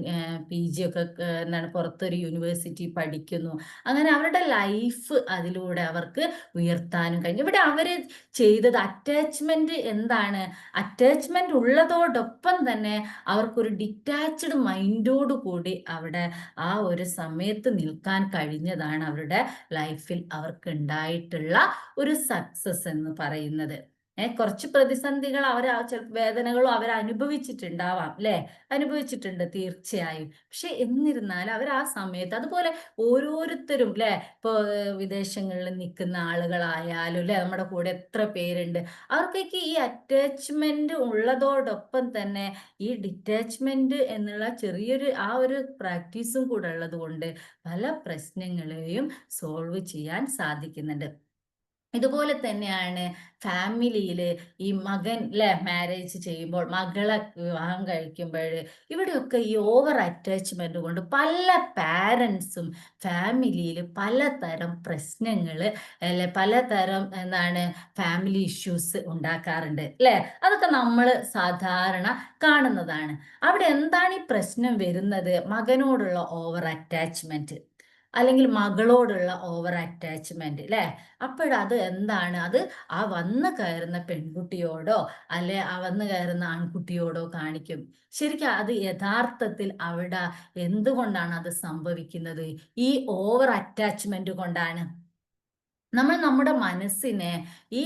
PG ഒക്കെ എന്താണ് പുറത്തൊരു യൂണിവേഴ്സിറ്റി പഠിക്കുന്നു. അങ്ങനെ അവരുടെ ലൈഫ് അതിലൂടെ അവർക്ക് ഉയർത്താനും കഴിഞ്ഞു. ഇവിടെ അവര് ചെയ്തത് അറ്റാച്ച്മെന്റ് എന്താണ്? അറ്റാച്ച്മെന്റ് ഉള്ളതോടൊപ്പം തന്നെ അവർക്കൊരു ഡിറ്റാച്ച്ഡ് മൈൻഡോട് കൂടി അവിടെ ആ ഒരു സമയത്ത് നിൽക്കാൻ കഴിഞ്ഞതാണ് അവരുടെ ലൈഫിൽ അവർക്ക് ഉണ്ടായിട്ടുള്ള ഒരു സക്സസ് എന്ന് പറയുന്നത്. കുറച്ച് പ്രതിസന്ധികൾ വേദനകളും അവർ അനുഭവിച്ചിട്ടുണ്ടാവാം അല്ലെ? അനുഭവിച്ചിട്ടുണ്ട് തീർച്ചയായും. പക്ഷെ എന്നിരുന്നാലും അവർ ആ സമയത്ത് അതുപോലെ ഓരോരുത്തരും ല്ലേ ഇപ്പൊ വിദേശങ്ങളിൽ നിൽക്കുന്ന ആളുകളായാലും ല്ലേ നമ്മുടെ കൂടെ എത്ര പേരുണ്ട് അവർക്കൊക്കെ ഈ അറ്റാച്ച്മെന്റ് ഉള്ളതോടൊപ്പം തന്നെ ഈ ഡിറ്റാച്ച്മെന്റ് എന്നുള്ള ചെറിയൊരു ആ ഒരു പ്രാക്ടീസും കൂടെ ഉള്ളത് കൊണ്ട് പല പ്രശ്നങ്ങളെയും സോൾവ് ചെയ്യാൻ സാധിക്കുന്നുണ്ട്. ഇതുപോലെ തന്നെയാണ് ഫാമിലിയിൽ ഈ മകൻ ല്ലേ മാരേജ് ചെയ്യുമ്പോൾ മകളെ വിവാഹം കഴിക്കുമ്പോൾ ഇവിടെയൊക്കെ ഈ ഓവർ അറ്റാച്ച്മെന്റ് കൊണ്ട് പല പാരൻസും ഫാമിലിയിൽ പലതരം പ്രശ്നങ്ങൾ അല്ലെ പലതരം എന്താണ് ഫാമിലി ഇഷ്യൂസ് ഉണ്ടാക്കാറുണ്ട് അല്ലെ? അതൊക്കെ നമ്മൾ സാധാരണ കാണുന്നതാണ്. അവിടെ എന്താണ് ഈ പ്രശ്നം വരുന്നത്? മകനോടുള്ള ഓവർ അറ്റാച്ച്മെന്റ് അല്ലെങ്കിൽ മകളോടുള്ള ഓവർ അറ്റാച്ച്മെന്റ് ല്ലേ? അപ്പോഴത് എന്താണ്? അത് ആ വന്ന് കയറുന്ന പെൺകുട്ടിയോടോ അല്ലെ ആ വന്ന് കയറുന്ന ആൺകുട്ടിയോടോ കാണിക്കും. ശരിക്കും അത് യഥാർത്ഥത്തിൽ അവിടെ എന്തുകൊണ്ടാണ് അത് സംഭവിക്കുന്നത്? ഈ ഓവർ അറ്റാച്ച്മെന്റ് കൊണ്ടാണ്. നമ്മൾ നമ്മുടെ മനസ്സിനെ ഈ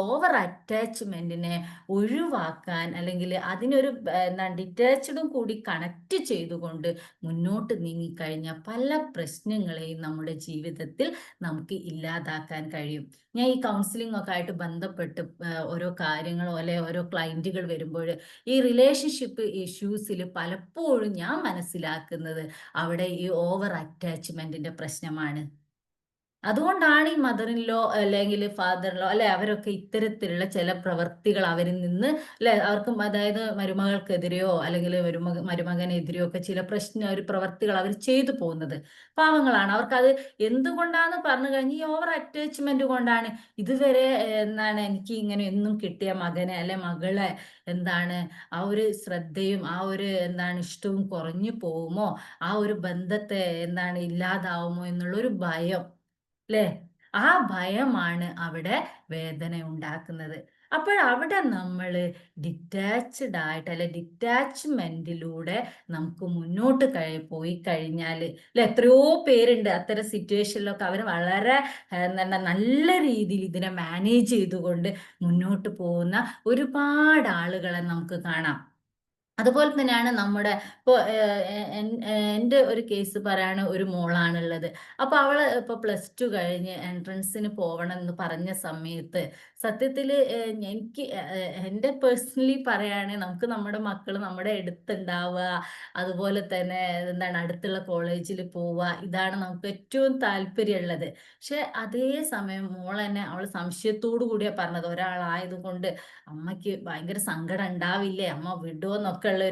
ഓവർ അറ്റാച്ച്മെന്റിനെ ഒഴിവാക്കാൻ, അല്ലെങ്കിൽ അതിനൊരു എന്താണ് ഡിറ്റാച്ച്ഡും കൂടി കണക്ട് ചെയ്തുകൊണ്ട് മുന്നോട്ട് നീങ്ങിക്കഴിഞ്ഞാൽ പല പ്രശ്നങ്ങളെയും നമ്മുടെ ജീവിതത്തിൽ നമുക്ക് ഇല്ലാതാക്കാൻ കഴിയും. ഞാൻ ഈ കൗൺസിലിംഗ് ഒക്കെ ആയിട്ട് ബന്ധപ്പെട്ട് ഓരോ കാര്യങ്ങളോ അല്ലെ ഓരോ ക്ലയന്റുകൾ വരുമ്പോൾ ഈ റിലേഷൻഷിപ്പ് ഇഷ്യൂസിൽ പലപ്പോഴും ഞാൻ മനസ്സിലാക്കുന്നത് അവിടെ ഈ ഓവർ അറ്റാച്ച്മെന്റിന്റെ പ്രശ്നമാണ്. അതുകൊണ്ടാണ് ഈ മദർ ഇൻ ലോ അല്ലെങ്കിൽ ഫാദർ ഇൻ ലോ അല്ലെ അവരൊക്കെ ഇത്തരത്തിലുള്ള ചില പ്രവർത്തികൾ അവരിൽ നിന്ന് അല്ലെ അവർക്കും, അതായത് മരുമകൾക്കെതിരെയോ അല്ലെങ്കിൽ മരുമകനെതിരെയോ ഒക്കെ ചില ഒരു പ്രവർത്തികൾ അവർ ചെയ്തു പോകുന്നത്. പാവങ്ങളാണ്. അവർക്കത് എന്തുകൊണ്ടാന്ന് പറഞ്ഞു കഴിഞ്ഞാൽ ഈ ഓവർ അറ്റാച്ച്മെന്റ് കൊണ്ടാണ്. ഇതുവരെ എന്താണ് എനിക്ക് ഇങ്ങനെ എന്നും കിട്ടിയ മകനെ അല്ലെ മകളെ എന്താണ് ആ ഒരു ശ്രദ്ധയും ആ ഒരു എന്താണ് ഇഷ്ടവും കുറഞ്ഞു പോകുമോ, ആ ഒരു ബന്ധത്തെ എന്താണ് ഇല്ലാതാവുമോ എന്നുള്ള ഒരു ഭയം, ല്ലേ? ആ ഭയമാണ് അവിടെ വേദന ഉണ്ടാക്കുന്നത്. അപ്പോഴവിടെ നമ്മള് ഡിറ്റാച്ച്ഡ് ആയിട്ട് അല്ലെ ഡിറ്റാച്ച്മെന്റിലൂടെ നമുക്ക് മുന്നോട്ട് പോയി കഴിഞ്ഞാല് ല്ലെ, എത്രയോ പേരുണ്ട് അത്തരം സിറ്റുവേഷനിലൊക്കെ അവർ വളരെ എന്താണ് നല്ല രീതിയിൽ ഇതിനെ മാനേജ് ചെയ്തുകൊണ്ട് മുന്നോട്ട് പോകുന്ന ഒരുപാട് ആളുകളെ നമുക്ക് കാണാം. അതുപോലെ തന്നെയാണ് നമ്മുടെ ഇപ്പൊ എൻ്റെ ഒരു കേസ് പറയാണ്, ഒരു മോളാണുള്ളത്. അപ്പൊ അവള് ഇപ്പൊ +2 കഴിഞ്ഞ് എൻട്രൻസിന് പോവണം എന്ന് പറഞ്ഞ സമയത്ത് സത്യത്തില് എനിക്ക് എൻ്റെ പേഴ്സണലി പറയുകയാണെങ്കിൽ നമുക്ക് നമ്മുടെ മക്കള് നമ്മുടെ അടുത്തുണ്ടാവുക, അതുപോലെ തന്നെ എന്താണ് അടുത്തുള്ള കോളേജിൽ പോവുക, ഇതാണ് നമുക്ക് ഏറ്റവും താല്പര്യമുള്ളത്. പക്ഷെ അതേ സമയം മോളെന്നെ അവൾ സംശയത്തോടു കൂടിയാ പറഞ്ഞത്, ഒരാളായത് കൊണ്ട് അമ്മയ്ക്ക് ഭയങ്കര സങ്കടം ഉണ്ടാവില്ലേ, അമ്മ വിടുമോ എന്നൊക്കെ ഉള്ള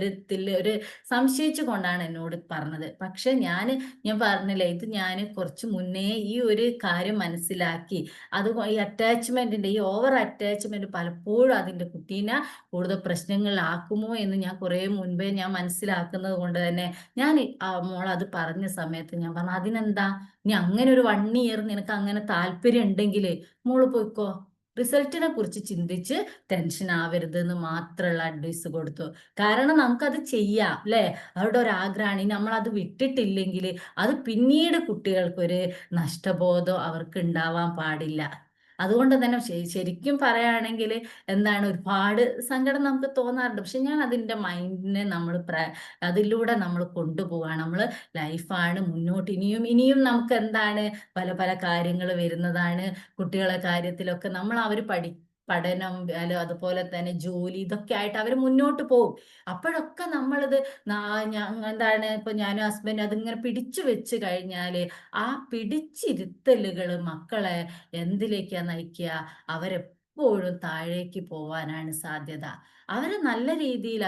ഒരു സംശയിച്ചു കൊണ്ടാണ് എന്നോട് പറഞ്ഞത്. പക്ഷെ ഞാൻ പറഞ്ഞില്ലേ, ഇത് ഞാൻ കുറച്ച് മുന്നേ ഈ ഒരു കാര്യം മനസ്സിലാക്കി. അത് ഈ അറ്റാച്ച്മെന്റിന്റെ ഈ ഓവർ അറ്റാച്ച്മെന്റ് പലപ്പോഴും അതിന്റെ കുട്ടീനെ കൂടുതൽ പ്രശ്നങ്ങളിലാക്കുമോ എന്ന് ഞാൻ കുറെ മുൻപേ ഞാൻ മനസ്സിലാക്കുന്നത് കൊണ്ട് തന്നെ ഞാൻ മോൾ അത് പറഞ്ഞ സമയത്ത് ഞാൻ പറഞ്ഞു, അതിനെന്താ, ഇനി അങ്ങനെ ഒരു 1 ഇയർ നിനക്ക് അങ്ങനെ താല്പര്യം ഉണ്ടെങ്കിൽ മോള് പോയിക്കോ, റിസൾട്ടിനെ കുറിച്ച് ചിന്തിച്ച് ടെൻഷൻ ആവരുത് എന്ന് മാത്രമുള്ള അഡ്വൈസ് കൊടുത്തു. കാരണം നമുക്കത് ചെയ്യാം അല്ലെ, അവരുടെ ഒരു ആഗ്രഹമാണ്. ഇനി നമ്മളത് വിട്ടിട്ടില്ലെങ്കിൽ അത് പിന്നീട് കുട്ടികൾക്കൊരു നഷ്ടബോധം അവർക്ക് ഉണ്ടാവാൻ പാടില്ല. അതുകൊണ്ട് തന്നെ ശരിക്കും പറയുകയാണെങ്കിൽ എന്താണ് ഒരുപാട് സങ്കടം നമുക്ക് തോന്നാറുണ്ട്. പക്ഷെ ഞാൻ അതിൻ്റെ മൈൻഡിനെ അതിലൂടെ നമ്മൾ കൊണ്ടുപോവാണ്. നമ്മൾ ലൈഫാണ്, മുന്നോട്ട് ഇനിയും നമുക്ക് എന്താണ് പല പല കാര്യങ്ങൾ വരുന്നതാണ്. കുട്ടികളെ കാര്യത്തിലൊക്കെ നമ്മൾ പഠനം അല്ല അതുപോലെ തന്നെ ജോലി ഇതൊക്കെ ആയിട്ട് അവർ മുന്നോട്ട് പോകും. അപ്പോഴൊക്കെ നമ്മളിത് എന്താണ് ഇപ്പൊ ഞാനും ഹസ്ബൻഡും അതിങ്ങനെ പിടിച്ചു വെച്ച് കഴിഞ്ഞാല് ആ പിടിച്ചിരുത്തലുകൾ മക്കളെ എന്തിലേക്കാ നയിക്കുക, അവരെപ്പോഴും താഴേക്ക് പോവാനാണ് സാധ്യത. അവരെ നല്ല രീതിയിൽ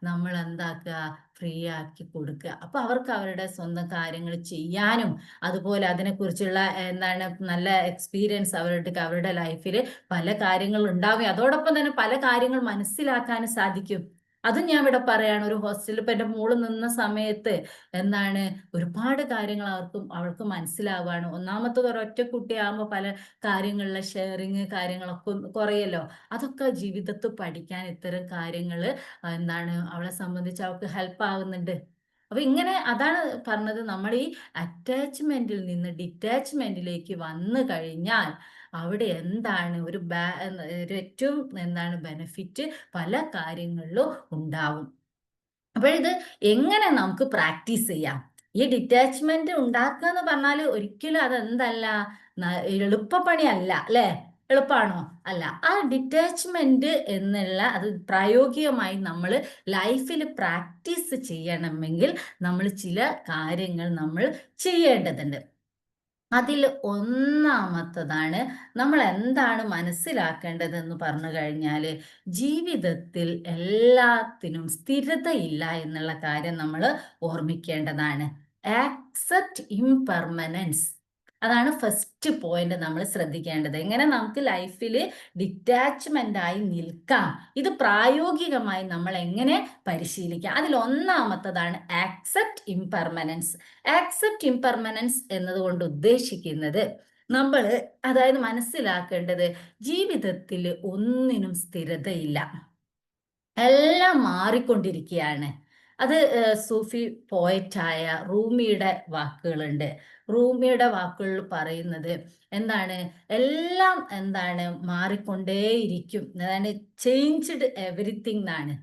നമ്മൾ എന്താക്കുക, ഫ്രീ ആക്കി കൊടുക്കുക. അപ്പൊ അവർക്ക് അവരുടെ സ്വന്തം കാര്യങ്ങൾ ചെയ്യാനും അതുപോലെ അതിനെക്കുറിച്ചുള്ള എന്താണ് നല്ല എക്സ്പീരിയൻസ് അവരുടെ ലൈഫിൽ പല കാര്യങ്ങൾ ഉണ്ടാവുകയും അതോടൊപ്പം തന്നെ പല കാര്യങ്ങൾ മനസ്സിലാക്കാനും സാധിക്കും. അതും ഞാൻ ഇവിടെ പറയാണ്, ഒരു ഹോസ്റ്റലിൽ ഇപ്പൊ എൻ്റെ മോള് നിന്ന സമയത്ത് എന്താണ് ഒരുപാട് കാര്യങ്ങൾ അവൾക്ക് മനസ്സിലാവുകയാണ്. ഒന്നാമത്തത് ഒരൊറ്റ കുട്ടിയാകുമ്പോൾ പല കാര്യങ്ങളിലെ ഷെയറിങ് കാര്യങ്ങളൊക്കെ കുറയല്ലോ. അതൊക്കെ ജീവിതത്തിൽ പഠിക്കാൻ ഇത്തരം കാര്യങ്ങൾ എന്താണ് അവളെ സംബന്ധിച്ച് അവൾക്ക് ഹെൽപ്പ് ആവുന്നുണ്ട്. അപ്പൊ ഇങ്ങനെ അതാണ് പറഞ്ഞത്, നമ്മൾ ഈ അറ്റാച്ച്മെന്റിൽ നിന്ന് ഡിറ്റാച്ച്മെന്റിലേക്ക് വന്നു കഴിഞ്ഞാൽ അവിടെ എന്താണ് ഒരു ഏറ്റവും എന്താണ് ബെനിഫിറ്റ് പല കാര്യങ്ങളിലും ഉണ്ടാവും. അപ്പോഴിത് എങ്ങനെ നമുക്ക് പ്രാക്ടീസ് ചെയ്യാം? ഈ ഡിറ്റാച്ച്മെന്റ് ഉണ്ടാക്കുക എന്ന് പറഞ്ഞാൽ ഒരിക്കലും അതെന്തല്ല, എളുപ്പപ്പണിയല്ല അല്ലേ? എളുപ്പമാണോ? അല്ല. ആ ഡിറ്റാച്ച്മെന്റ് എന്നുള്ള അത് പ്രായോഗികമായി നമ്മൾ ലൈഫിൽ പ്രാക്ടീസ് ചെയ്യണമെങ്കിൽ നമ്മൾ ചില കാര്യങ്ങൾ നമ്മൾ ചെയ്യേണ്ടതുണ്ട്. അതിൽ ഒന്നാമത്തതാണ് നമ്മൾ എന്താണ് മനസ്സിലാക്കേണ്ടതെന്ന് പറഞ്ഞു കഴിഞ്ഞാൽ, ജീവിതത്തിൽ എല്ലാത്തിനും സ്ഥിരതയില്ല എന്നുള്ള കാര്യം നമ്മൾ ഓർമ്മിക്കേണ്ടതാണ്. ആക്സെപ്റ്റ് ഇംപെർമനൻസ്, അതാണ് ഫസ്റ്റ് പോയിന്റ് നമ്മൾ ശ്രദ്ധിക്കേണ്ടത്. എങ്ങനെ നമുക്ക് ലൈഫിൽ ഡിറ്റാച്ച്മെന്റ് ആയി നിൽക്കാം, ഇത് പ്രായോഗികമായി നമ്മൾ എങ്ങനെ പരിശീലിക്കാം. അതിൽ ഒന്നാമത്തതാണ് ആക്സെപ്റ്റ് ഇംപെർമനൻസ്. ആക്സെപ്റ്റ് ഇംപെർമനൻസ് എന്നതുകൊണ്ട് ഉദ്ദേശിക്കുന്നത് നമ്മൾ അതായത് മനസ്സിലാക്കേണ്ടത്, ജീവിതത്തിൽ ഒന്നിനും സ്ഥിരതയില്ല, എല്ലാം മാറിക്കൊണ്ടിരിക്കുകയാണ്. അത് സൂഫി പോയറ്റായ റൂമിയുടെ വാക്കുകളുണ്ട്. റൂമിയുടെ വാക്കുകൾ പറയുന്നത് എന്താണ്, എല്ലാം എന്താണ് മാറിക്കൊണ്ടേയിരിക്കും, അതാണ് ചേഞ്ച്ഡ് എവറിത്തിങ് എന്നാണ്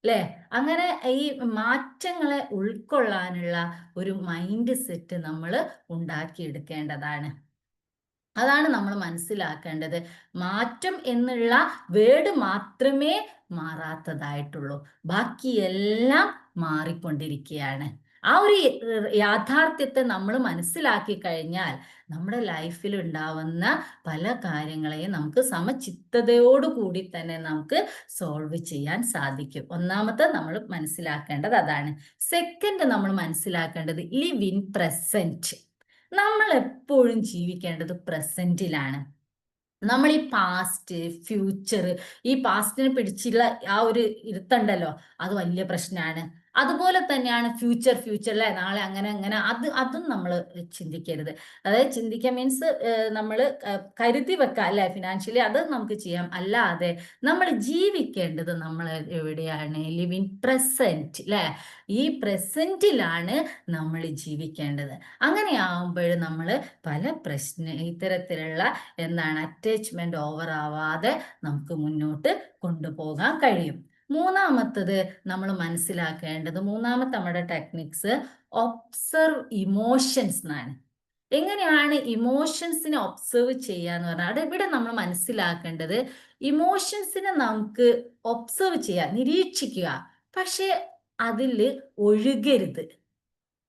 അല്ലേ. അങ്ങനെ ഈ മാറ്റങ്ങളെ ഉൾക്കൊള്ളാനുള്ള ഒരു മൈൻഡ് സെറ്റ് നമ്മൾ ഉണ്ടാക്കിയെടുക്കേണ്ടതാണ്. അതാണ് നമ്മൾ മനസ്സിലാക്കേണ്ടത്. മാറ്റം എന്നുള്ള വേർഡ് മാത്രമേ മാറാത്തതായിട്ടുള്ളൂ, ബാക്കിയെല്ലാം മാറിക്കൊണ്ടിരിക്കുകയാണ്. ആ ഒരു യാഥാർത്ഥ്യത്തെ നമ്മൾ മനസ്സിലാക്കി കഴിഞ്ഞാൽ നമ്മുടെ ലൈഫിൽ ഉണ്ടാവുന്ന പല കാര്യങ്ങളെയും നമുക്ക് സമചിത്തതയോടുകൂടി തന്നെ നമുക്ക് സോൾവ് ചെയ്യാൻ സാധിക്കും. ഒന്നാമത്തെ നമ്മൾ മനസ്സിലാക്കേണ്ടത് അതാണ്. സെക്കൻഡ് നമ്മൾ മനസ്സിലാക്കേണ്ടത് ലിവ് ഇൻ പ്രസന്റ്. നമ്മൾ എപ്പോഴും ജീവിക്കേണ്ടത് പ്രസന്റിലാണ്. നമ്മൾ ഈ പാസ്റ്റ് ഫ്യൂച്ചർ, ഈ പാസ്റ്റിനെ പിടിച്ചുള്ള ആ ഒരു ഇരുത്തുണ്ടല്ലോ, അത് വലിയ പ്രശ്നമാണ്. അതുപോലെ തന്നെയാണ് ഫ്യൂച്ചറിലെ നാളെ അങ്ങനെ അതും നമ്മൾ ചിന്തിക്കരുത്. അതായത് ചിന്തിക്കാൻ മീൻസ് നമ്മൾ കരുതി വെക്കാം അല്ലെ, ഫിനാൻഷ്യലി അത് നമുക്ക് ചെയ്യാം. അല്ലാതെ നമ്മൾ ജീവിക്കേണ്ടത് നമ്മൾ എവിടെയാണ്, ലിവ് ഇൻ പ്രസന്റ് അല്ലെ. ഈ പ്രസന്റിലാണ് നമ്മൾ ജീവിക്കേണ്ടത്. അങ്ങനെയാവുമ്പോൾ നമ്മൾ പല ഇത്തരത്തിലുള്ള എന്താണ് അറ്റാച്ച്മെന്റ് ഓവർ ആവാതെ നമുക്ക് മുന്നോട്ട് കൊണ്ടുപോകാൻ കഴിയും. മൂന്നാമത്തത് നമ്മൾ മനസ്സിലാക്കേണ്ടത്, മൂന്നാമത്തെ നമ്മുടെ ടെക്നിക്സ് ഒബ്സർവ് ഇമോഷൻസ് എന്നാണ്. എങ്ങനെയാണ് ഇമോഷൻസിനെ ഒബ്സർവ് ചെയ്യാന്ന് പറഞ്ഞാൽ, ഇവിടെ നമ്മൾ മനസ്സിലാക്കേണ്ടത് ഇമോഷൻസിനെ നമുക്ക് ഒബ്സർവ് ചെയ്യുക, നിരീക്ഷിക്കുക, പക്ഷെ അതിൽ ഒഴുകരുത്.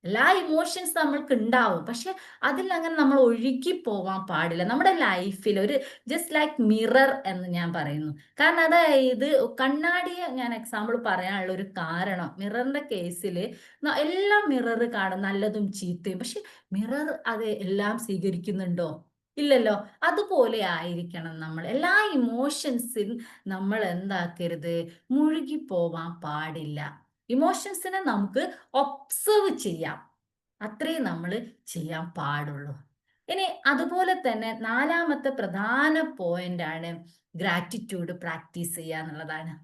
എല്ലാ ഇമോഷൻസ് നമ്മൾക്ക് ഉണ്ടാവും, പക്ഷെ അതിൽ അങ്ങനെ നമ്മൾ ഒഴുകി പോവാൻ പാടില്ല. നമ്മുടെ ലൈഫിൽ ഒരു ജസ്റ്റ് ലൈക്ക് മിറർ എന്ന് ഞാൻ പറയുന്നു. കാരണം അതായത് കണ്ണാടിയെ ഞാൻ എക്സാമ്പിൾ പറയാനുള്ള ഒരു കാരണം, മിററിന്റെ കേസിൽ എല്ലാം മിറർ കാണും, നല്ലതും ചീത്തയും. പക്ഷെ മിറർ അത് എല്ലാം സ്വീകരിക്കുന്നുണ്ടോ? ഇല്ലല്ലോ. അതുപോലെ ആയിരിക്കണം നമ്മൾ. എല്ലാ ഇമോഷൻസിൽ നമ്മൾ എന്താക്കരുത്, മുഴുകി പോവാൻ പാടില്ല. ഇമോഷൻസിനെ നമുക്ക് ഒബ്സർവ് ചെയ്യാം, അത്രയും നമ്മൾ ചെയ്യാൻ പാടുള്ളൂ. ഇനി അതുപോലെ തന്നെ നാലാമത്തെ പ്രധാന പോയിന്റ് ആണ് ഗ്രാറ്റിറ്റ്യൂഡ് പ്രാക്ടീസ് ചെയ്യുക എന്നുള്ളതാണ്.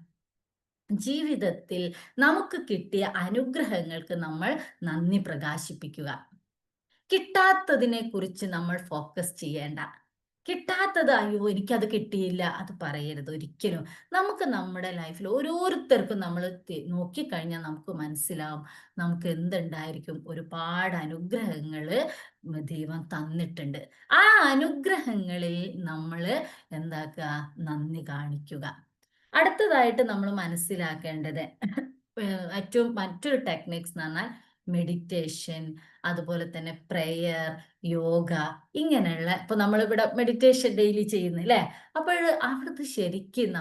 ജീവിതത്തിൽ നമുക്ക് കിട്ടിയ അനുഗ്രഹങ്ങൾക്ക് നമ്മൾ നന്ദി പ്രകാശിപ്പിക്കുക. കിട്ടാത്തതിനെ കുറിച്ച് നമ്മൾ ഫോക്കസ് ചെയ്യേണ്ട. കിട്ടാത്തത് അയ്യോ എനിക്കത് കിട്ടിയില്ല അത് പറയരുത് ഒരിക്കലും. നമുക്ക് നമ്മുടെ ലൈഫിൽ ഓരോരുത്തർക്കും നമ്മൾ നോക്കിക്കഴിഞ്ഞാൽ നമുക്ക് മനസ്സിലാവും നമുക്ക് എന്തുണ്ടായിരിക്കും. ഒരുപാട് അനുഗ്രഹങ്ങൾ ദൈവം തന്നിട്ടുണ്ട്. ആ അനുഗ്രഹങ്ങളിൽ നമ്മൾ എന്താക്കുക, നന്ദി കാണിക്കുക. അടുത്തതായിട്ട് നമ്മൾ മനസ്സിലാക്കേണ്ടത് ഏറ്റവും മറ്റൊരു ടെക്നിക്സ് എന്ന് പറഞ്ഞാൽ മെഡിറ്റേഷൻ, അതുപോലെ തന്നെ പ്രെയർ, യോഗ, ഇങ്ങനെയുള്ള ഇപ്പൊ നമ്മളിവിടെ മെഡിറ്റേഷൻ ഡെയിലി ചെയ്യുന്നു അല്ലേ. അപ്പോൾ അവിടുത്തെ ശരിക്കും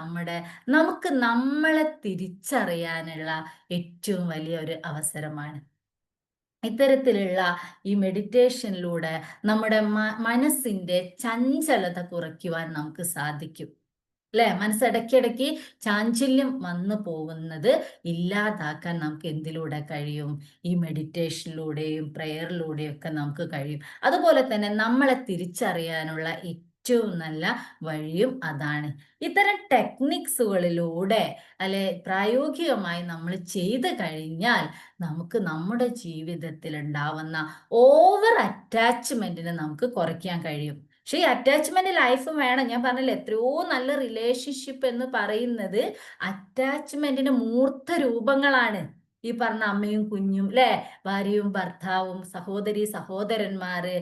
നമുക്ക് നമ്മളെ തിരിച്ചറിയാനുള്ള ഏറ്റവും വലിയ ഒരു അവസരമാണ്. ഇത്തരത്തിലുള്ള ഈ മെഡിറ്റേഷനിലൂടെ നമ്മുടെ മനസ്സിന്റെ ചഞ്ചലത കുറയ്ക്കുവാൻ നമുക്ക് സാധിക്കും അല്ലെ. മനസ്സിടയ്ക്കിടയ്ക്ക് ചാഞ്ചല്യം വന്നു പോകുന്നത് ഇല്ലാതാക്കാൻ നമുക്ക് എന്തിലൂടെ കഴിയും, ഈ മെഡിറ്റേഷനിലൂടെയും പ്രെയറിലൂടെയും ഒക്കെ നമുക്ക് കഴിയും. അതുപോലെ തന്നെ നമ്മളെ തിരിച്ചറിയാനുള്ള ഏറ്റവും നല്ല വഴിയും അതാണ്. ഇത്തരം ടെക്നിക്സുകളിലൂടെ അല്ലെ പ്രായോഗികമായി നമ്മൾ ചെയ്തു കഴിഞ്ഞാൽ നമുക്ക് നമ്മുടെ ജീവിതത്തിൽ ഉണ്ടാവുന്ന ഓവർ അറ്റാച്ച്മെന്റിനെ നമുക്ക് കുറയ്ക്കാൻ കഴിയും. പക്ഷെ ഈ അറ്റാച്ച്മെന്റ് ലൈഫും വേണം. ഞാൻ പറഞ്ഞില്ല, എത്രയോ നല്ല റിലേഷൻഷിപ്പ് എന്ന് പറയുന്നത് അറ്റാച്ച്മെന്റിന്റെ മൂർത്ത രൂപങ്ങളാണ്. ഈ പറഞ്ഞ അമ്മയും കുഞ്ഞും അല്ലെ, ഭാര്യയും ഭർത്താവും, സഹോദരി സഹോദരന്മാര്,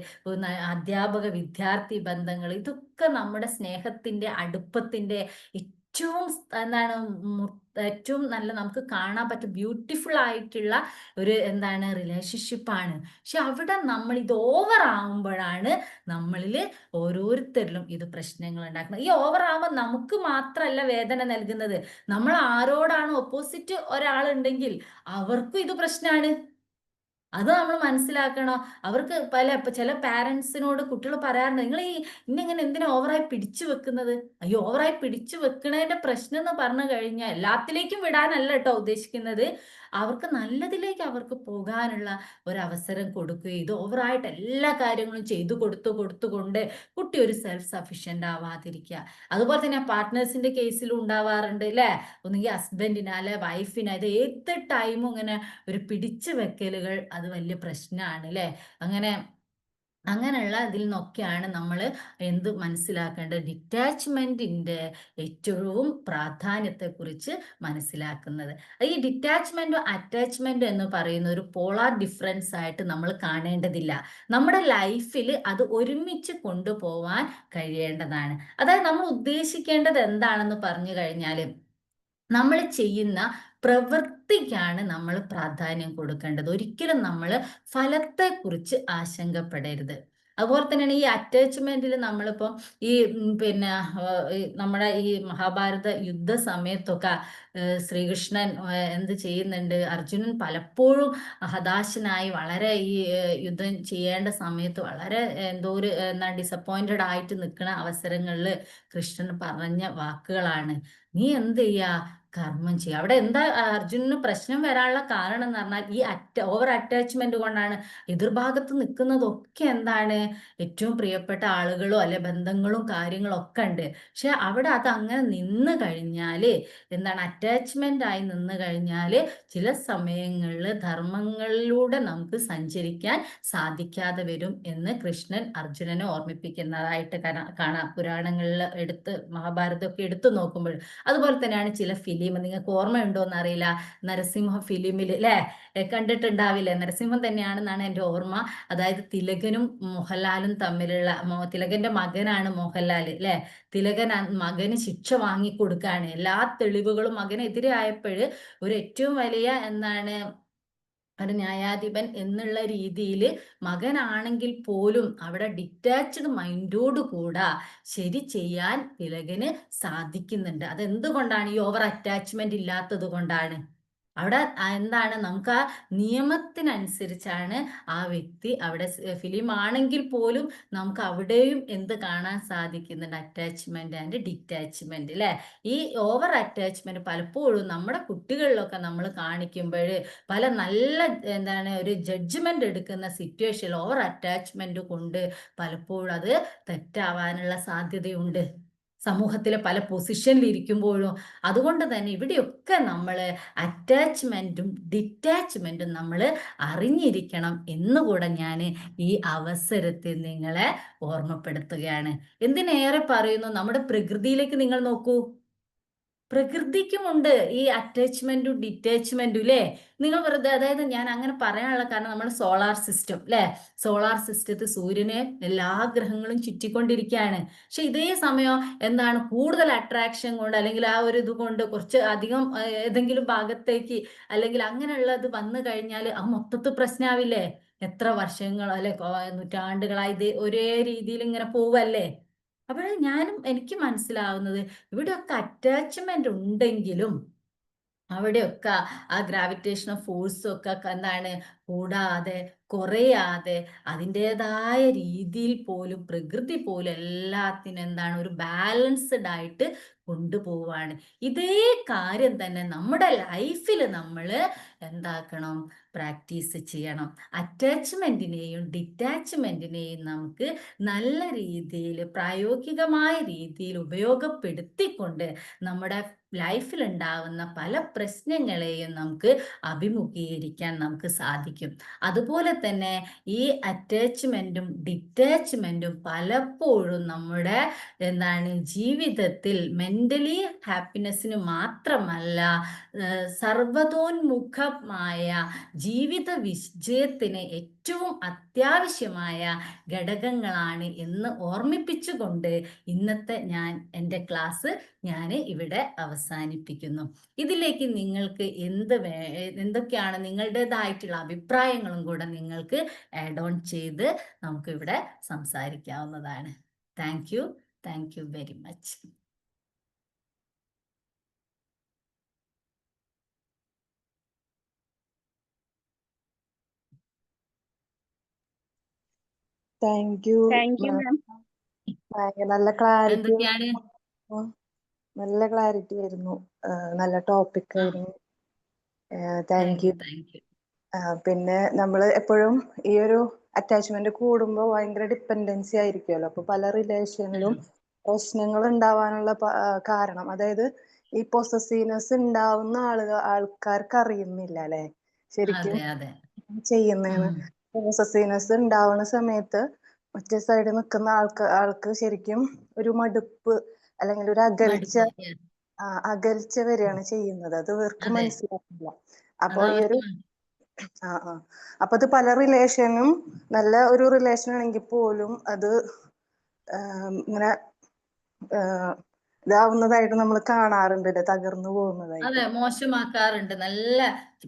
അധ്യാപക വിദ്യാർത്ഥി ബന്ധങ്ങൾ, ഇതൊക്കെ നമ്മുടെ സ്നേഹത്തിന്റെ അടുപ്പത്തിന്റെ ഏറ്റവും എന്താണ് ഏറ്റവും നല്ല നമുക്ക് കാണാൻ പറ്റും ബ്യൂട്ടിഫുൾ ആയിട്ടുള്ള ഒരു എന്താണ് റിലേഷൻഷിപ്പാണ്. പക്ഷെ അവിടെ നമ്മൾ ഇത് ഓവർ ആവുമ്പോഴാണ് നമ്മളിൽ ഓരോരുത്തരിലും ഇത് പ്രശ്നങ്ങൾ ഉണ്ടാക്കുന്നത്. ഈ ഓവർ ആവുമ്പോൾ നമുക്ക് മാത്രമല്ല വേദന നൽകുന്നത്, നമ്മൾ ആരോടാണ് ഓപ്പോസിറ്റ് ഒരാളുണ്ടെങ്കിൽ അവർക്കും ഇത് പ്രശ്നമാണ്. അത് നമ്മൾ മനസ്സിലാക്കണം. അവർക്ക് ചില പാരന്റ്സിനോട് കുട്ടികൾ പറയാറുണ്ട്, നിങ്ങൾ ഈ ഇന്നിങ്ങനെ എന്തിനാ ഓവറായി പിടിച്ചു വെക്കുന്നത്? അയ്യോ, ഓവറായി പിടിച്ചു വെക്കണതിന്റെ പ്രശ്നം എന്ന് പറഞ്ഞു കഴിഞ്ഞാൽ എല്ലാത്തിലേക്കും വിടാനല്ല കേട്ടോ ഉദ്ദേശിക്കുന്നത്. അവർക്ക് നല്ലതിലേക്ക് അവർക്ക് പോകാനുള്ള ഒരവസരം കൊടുക്കുകയും ഇത് ഓവറായിട്ട് എല്ലാ കാര്യങ്ങളും ചെയ്തു കൊടുത്തുകൊണ്ട് കുട്ടി ഒരു സെൽഫ് സഫിഷ്യന്റ് ആവാതിരിക്കുക. അതുപോലെ തന്നെ പാർട്ട്നേഴ്സിന്റെ കേസിലും ഉണ്ടാവാറുണ്ട് അല്ലേ? ഒന്നുകിൽ ഹസ്ബൻഡിന് അല്ലെ വൈഫിന് ഇത് ഏത് ടൈമും ഇങ്ങനെ ഒരു പിടിച്ചു വെക്കലുകൾ അത് വലിയ പ്രശ്നമാണ് അല്ലേ? അങ്ങനെയുള്ള ഇതിൽ നിന്നൊക്കെയാണ് നമ്മൾ എന്ത് മനസ്സിലാക്കേണ്ടത്, ഡിറ്റാച്ച്മെന്റിന്റെ ഏറ്റവും പ്രാധാന്യത്തെക്കുറിച്ച് മനസ്സിലാക്കുന്നത്. ഈ ഡിറ്റാച്ച്മെന്റും അറ്റാച്ച്മെന്റും എന്ന് പറയുന്ന ഒരു പോളാർ ഡിഫറൻസ് ആയിട്ട് നമ്മൾ കാണേണ്ടതില്ല. നമ്മുടെ ലൈഫിൽ അത് ഒരുമിച്ച് കൊണ്ടുപോവാൻ കഴിയേണ്ടതാണ്. അതായത് നമ്മൾ ഉദ്ദേശിക്കേണ്ടത് എന്താണെന്ന് പറഞ്ഞു കഴിഞ്ഞാൽ, നമ്മൾ ചെയ്യുന്ന പ്രവൃത്തിക്കാണ് നമ്മൾ പ്രാധാന്യം കൊടുക്കേണ്ടത്. ഒരിക്കലും നമ്മൾ ഫലത്തെക്കുറിച്ച് ആശങ്കപ്പെടരുത്. അതുപോലെ തന്നെയാണ് ഈ അറ്റാച്ച്മെന്റിൽ നമ്മളിപ്പം ഈ പിന്നെ നമ്മുടെ ഈ മഹാഭാരത യുദ്ധ സമയത്തൊക്കെ ശ്രീകൃഷ്ണൻ എന്ത് ചെയ്യുന്നുണ്ട്, അർജുനൻ പലപ്പോഴും ഹതാശനായി വളരെ ഈ യുദ്ധം ചെയ്യേണ്ട സമയത്ത് വളരെ എന്തോ ഒരു ഡിസപ്പോയിന്റഡ് ആയിട്ട് നിൽക്കുന്ന അവസരങ്ങളിൽ കൃഷ്ണൻ പറഞ്ഞ വാക്കുകളാണ്, നീ എന്ത് ചെയ്യാ, കർമ്മം ചെയ്യുക. അവിടെ എന്താ അർജുനന് പ്രശ്നം വരാനുള്ള കാരണം എന്ന് പറഞ്ഞാൽ ഈ ഓവർ അറ്റാച്ച്മെന്റ് കൊണ്ടാണ്. എതിർഭാഗത്ത് നിൽക്കുന്നതൊക്കെ എന്താണ്, ഏറ്റവും പ്രിയപ്പെട്ട ആളുകളോ അല്ലെ ബന്ധങ്ങളും കാര്യങ്ങളും ഒക്കെ ഉണ്ട്. പക്ഷെ അവിടെ അത് അങ്ങനെ നിന്ന് കഴിഞ്ഞാല് എന്താണ്, അറ്റാച്ച്മെന്റ് ആയി നിന്ന് കഴിഞ്ഞാല് ചില സമയങ്ങളിൽ ധർമ്മങ്ങളിലൂടെ നമുക്ക് സഞ്ചരിക്കാൻ സാധിക്കാതെ വരും എന്ന് കൃഷ്ണൻ അർജുനനെ ഓർമ്മിപ്പിക്കുന്നതായിട്ട് കാണാം പുരാണങ്ങളിൽ മഹാഭാരതമൊക്കെ എടുത്തു നോക്കുമ്പോൾ. അതുപോലെ തന്നെയാണ് ചില ഫിലിം, നിങ്ങൾക്ക് ഓർമ്മയുണ്ടോ എന്നറിയില്ല, നരസിംഹ ഫിലിമിൽ അല്ലേ, കണ്ടിട്ടുണ്ടാവില്ലേ? നരസിംഹം തന്നെയാണെന്നാണ് എൻ്റെ ഓർമ്മ. അതായത് തിലകനും മോഹൻലാലും തമ്മിലുള്ള, തിലകന്റെ മകനാണ് മോഹൻലാൽ അല്ലേ? തിലകൻ മകന് ശിക്ഷ വാങ്ങിക്കൊടുക്കുകയാണ്. എല്ലാ തെളിവുകളും മകനെതിരെ ആയപ്പോൾ ഒരു ഏറ്റവും വലിയ ഒരു ന്യായാധിപൻ എന്നുള്ള രീതിയിൽ മകനാണെങ്കിൽ പോലും അവിടെ ഡിറ്റാച്ച്ഡ് മൈൻഡോട് കൂടെ ശരി ചെയ്യാൻ തിലകന് സാധിക്കുന്നുണ്ട്. അതെന്തുകൊണ്ടാണ്? ഈ ഓവർ അറ്റാച്ച്മെന്റ് ഇല്ലാത്തത് കൊണ്ടാണ്. അവിടെ എന്താണ്, നമുക്ക് ആ നിയമത്തിനനുസരിച്ചാണ് ആ വ്യക്തി അവിടെ ഫിലിം ആണെങ്കിൽ പോലും നമുക്ക് അവിടെയും എന്ത് കാണാൻ സാധിക്കുന്നുണ്ട്, അറ്റാച്ച്മെന്റ് ആൻഡ് ഡിറ്റാച്ച്മെന്റ് അല്ലെ? ഈ ഓവർ അറ്റാച്ച്മെന്റ് പലപ്പോഴും നമ്മുടെ കുട്ടികളിലൊക്കെ നമ്മൾ കാണിക്കുമ്പോൾ പല നല്ല ഒരു ജഡ്ജ്മെന്റ് എടുക്കുന്ന സിറ്റുവേഷനിൽ ഓവർ അറ്റാച്ച്മെന്റ് കൊണ്ട് പലപ്പോഴും അത് തെറ്റാവാനുള്ള സാധ്യതയുണ്ട് സമൂഹത്തിലെ പല പൊസിഷനിൽ ഇരിക്കുമ്പോഴും. അതുകൊണ്ട് തന്നെ ഇവിടെയൊക്കെ നമ്മൾ അറ്റാച്ച്മെന്റും ഡിറ്റാച്ച്മെന്റും നമ്മൾ അറിഞ്ഞിരിക്കണം എന്നുകൂടെ ഞാൻ ഈ അവസരത്തിൽ നിങ്ങളെ ഓർമ്മപ്പെടുത്തുകയാണ്. എന്തിനേറെ പറയുന്നു, നമ്മുടെ പ്രകൃതിയിലേക്ക് നിങ്ങൾ നോക്കൂ. പ്രകൃതിക്കുമുണ്ട് ഈ അറ്റാച്ച്മെന്റും ഡിറ്റാച്ച്മെന്റും അല്ലേ? നിങ്ങൾ വെറുതെ, അതായത് ഞാൻ അങ്ങനെ പറയാനുള്ള കാരണം, നമ്മൾ സോളാർ സിസ്റ്റം അല്ലെ, സോളാർ സിസ്റ്റത്തിൽ സൂര്യനെ എല്ലാ ഗ്രഹങ്ങളും ചുറ്റിക്കൊണ്ടിരിക്കുകയാണ്. പക്ഷെ ഇതേ സമയം കൂടുതൽ അട്രാക്ഷൻ കൊണ്ട് അല്ലെങ്കിൽ ആ ഒരു ഇത് കൊണ്ട് കുറച്ച് അധികം ഏതെങ്കിലും ഭാഗത്തേക്ക് അല്ലെങ്കിൽ അങ്ങനെയുള്ളത് വന്നു കഴിഞ്ഞാൽ ആ മൊത്തത്തിൽ പ്രശ്നമാവില്ലേ? എത്ര വർഷങ്ങൾ അല്ലെ നൂറ്റാണ്ടുകളായി ഇത് ഒരേ രീതിയിൽ ഇങ്ങനെ പോവല്ലേ? അപ്പോൾ എനിക്ക് മനസ്സിലാവുന്നത്, ഇവിടെയൊക്കെ അറ്റാച്ച്മെന്റ് ഉണ്ടെങ്കിലും അവിടെയൊക്കെ ആ ഗ്രാവിറ്റേഷൻ ഫോഴ്സും ഒക്കെ കൂടാതെ കുറയാതെ അതിൻ്റെതായ രീതിയിൽ പോലും പ്രകൃതി പോലും എല്ലാത്തിനും ഒരു ബാലൻസ്ഡ് ആയിട്ട് കൊണ്ടുപോവാണ്. ഇതേ കാര്യം തന്നെ നമ്മുടെ ലൈഫിൽ നമ്മൾ എന്താക്കണം, പ്രാക്ടീസ് ചെയ്യണം. അറ്റാച്ച്മെന്റിനെയും ഡിറ്റാച്ച്മെന്റിനെയും നമുക്ക് നല്ല രീതിയിൽ പ്രായോഗികമായ രീതിയിൽ ഉപയോഗപ്പെടുത്തിക്കൊണ്ട് നമ്മുടെ ലൈഫിൽ ഉണ്ടാവുന്ന പല പ്രശ്നങ്ങളെയും നമുക്ക് അഭിമുഖീകരിക്കാൻ നമുക്ക് സാധിക്കും. അതുപോലെ തന്നെ ഈ അറ്റാച്ച്മെന്റും ഡിറ്റാച്ച്മെന്റും പലപ്പോഴും നമ്മുടെ ജീവിതത്തിൽ മെന്റലി ഹാപ്പിനെസ്സിന് മാത്രമല്ല, സർവതോന്മുഖമായ ജീവിത വിജയത്തിന് ഏറ്റവും അത്യാവശ്യമായ ഘടകങ്ങളാണ് എന്ന് ഓർമ്മിപ്പിച്ചുകൊണ്ട് ഇന്നത്തെ എൻ്റെ ക്ലാസ് ഞാൻ ഇവിടെ അവസാനിപ്പിക്കുന്നു. ഇതിലേക്ക് നിങ്ങൾക്ക് എന്തൊക്കെയാണ് നിങ്ങളുടേതായിട്ടുള്ള അഭിപ്രായങ്ങളും കൂടെ നിങ്ങൾക്ക് ആഡ് ഓൺ ചെയ്ത് നമുക്ക് ഇവിടെ സംസാരിക്കാവുന്നതാണ്. Thank you very much. Thank you thank you ma'am. നല്ല ക്ലാരിറ്റി എന്തൊക്കെയാണ് നല്ല ക്ലാരിറ്റി ആയിരുന്നു. നല്ല ടോപ്പിക് ആയിരുന്നു. Thank you. Thank you. പിന്നെ നമ്മൾ എപ്പോഴും ഈ ഒരു അറ്റാച്ച്മെന്റ് കൂടുമ്പോൾ ഭയങ്കര ഡിപ്പെൻഡൻസി ആയിരിക്കുമല്ലോ. അപ്പൊ പല റിലേഷനിലും പ്രശ്നങ്ങൾ ഉണ്ടാവാനുള്ള കാരണം, അതായത് ഈ പൊസസീവ്നെസ് ഉണ്ടാവുന്ന ആൾക്കാർക്ക് അറിയുന്നില്ല അല്ലെ ശരിക്കും അതെ അതെ ചെയ്യുന്നതെന്ന്. പൊസസീവ്നെസ് ഉണ്ടാവുന്ന സമയത്ത് മറ്റേ സൈഡിൽ നിൽക്കുന്ന ആൾക്ക് ശരിക്കും ഒരു മടുപ്പ് അല്ലെങ്കിൽ ഒരു മടുപ്പ് അകൽച്ച വരികയാണ് ചെയ്യുന്നത്. അത് ഇവർക്ക് അതെ മനസ്സിലാക്കില്ല. അപ്പൊ ഈ അതവർക്ക് ഒരു അപ്പൊ അത് പല റിലേഷനും നല്ല ഒരു റിലേഷൻ ആണെങ്കിൽ പോലും അത് ഇങ്ങനെ ഇതാവുന്നതായിട്ട് നമ്മൾ കാണാറുണ്ട്, തകർന്നു പോകുന്നതായിട്ട്. അതെ, മോശമാക്കാറുണ്ട്. നല്ല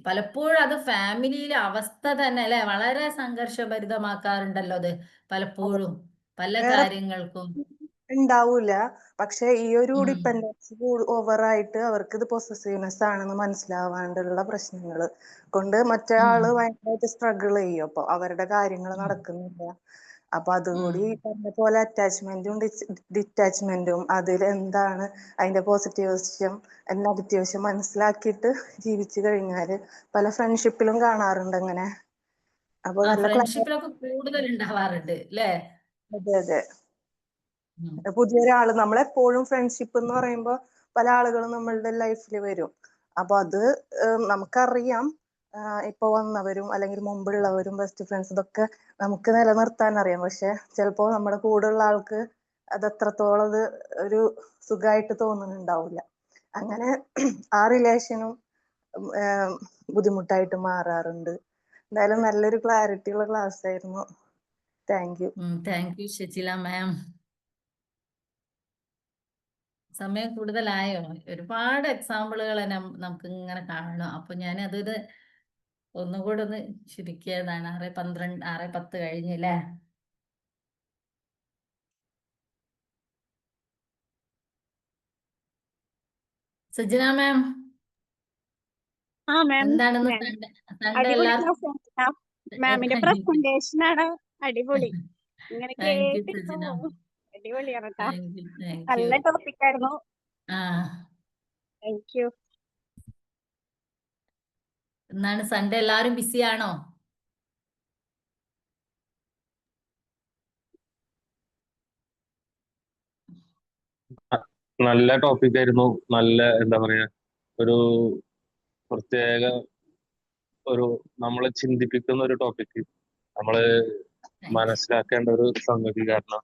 പലപ്പോഴും അത് ഫാമിലിയിലെ അവസ്ഥ തന്നെ അല്ലെ, വളരെ സംഘർഷഭരിതമാക്കാറുണ്ടല്ലോ അത് പലപ്പോഴും പല വേറെ കാര്യങ്ങൾക്കും. ഉണ്ടാവൂല, പക്ഷെ ഈ ഒരു ഉം. ഡിപ്പെൻഡൻസി ഓവറായിട്ട് അവർക്ക് ഇത് പൊസസീവ്നെസ് ആണെന്ന് മനസ്സിലാവാണ്ടുള്ള പ്രശ്നങ്ങൾ കൊണ്ട് മറ്റേ ആള് ഭയങ്കരമായിട്ട് സ്ട്രഗിൾ ചെയ്യും. അപ്പൊ അവരുടെ കാര്യങ്ങൾ നടക്കുന്നില്ല. അപ്പൊ അതുകൂടി പറഞ്ഞ പോലെ അറ്റാച്ച്മെന്റും ഡിറ്റാച്ച്മെന്റും അതിൽ എന്താണ് അതിന്റെ പോസിറ്റീവ് വശം നെഗറ്റീവ് വശം മനസ്സിലാക്കിയിട്ട് ജീവിച്ചു കഴിഞ്ഞാല് പല ഫ്രണ്ട്ഷിപ്പിലും കാണാറുണ്ട് അങ്ങനെ. അപ്പൊ നല്ല ഫ്രണ്ട്ഷിപ്പിലൊക്കെ കൂടുതൽ ഉണ്ടാവാറുണ്ട് അല്ലേ. അതെ അതെ. പുതിയൊരാള് നമ്മളെപ്പോഴും ഫ്രണ്ട്ഷിപ്പ് എന്ന് പറയുമ്പോൾ പല ആളുകളും നമ്മളുടെ ലൈഫിൽ വരും. അപ്പൊ അത് നമുക്കറിയാം, ഇപ്പൊ വന്നവരും അല്ലെങ്കിൽ മുമ്പുള്ളവരും ബെസ്റ്റ് ഫ്രണ്ട്സ് ഇതൊക്കെ നമുക്ക് നിലനിർത്താൻ അറിയാം. പക്ഷെ ചിലപ്പോ നമ്മുടെ കൂടെയുള്ള ആൾക്ക് അത് എത്രത്തോളം അത് ഒരു സുഖമായിട്ട് തോന്നുന്നുണ്ടാവില്ല. അങ്ങനെ ആ റിലേഷനും ബുദ്ധിമുട്ടായിട്ട് മാറാറുണ്ട്. എന്തായാലും നല്ലൊരു ക്ലാരിറ്റി ഉള്ള ക്ലാസ് ആയിരുന്നു. Thank you. Thank U Shejila മാം. സമയം കൂടുതലായോ? ഒരുപാട് എക്സാമ്പിളുകൾ നമുക്ക് ഇങ്ങനെ കാണണം. അപ്പൊ ഞാൻ അതൊരു ഒന്നുകൂടെ ഒന്ന് ചുരുക്കിയതാണ്. 6:12 6:10 കഴിഞ്ഞില്ലേ. സജ്ജന മാം, എന്താണെന്ന് സൺഡേ അടിപൊളി എല്ലാവർക്കും ക്ലാസ്. മാമിന്റെ പ്രസന്റേഷൻ ആണ് അടിപൊളി. ഇങ്ങനെ കേട്ടിരുന്നു. അടിപൊളിയാണ് കേട്ടോ. നല്ല ടോപ്പിക് ആയിരുന്നു. Thank U. എന്നാണ് സൺഡേ എല്ലാവരും ബിസിയാണോ? നല്ല ടോപ്പിക് ആയിരുന്നു. നല്ല എന്താ പറയാ, ഒരു പ്രത്യേക ഒരു നമ്മളെ ചിന്തിപ്പിക്കുന്ന ഒരു ടോപ്പിക്, നമ്മള് മനസ്സിലാക്കേണ്ട ഒരു സംഗതി. കാരണം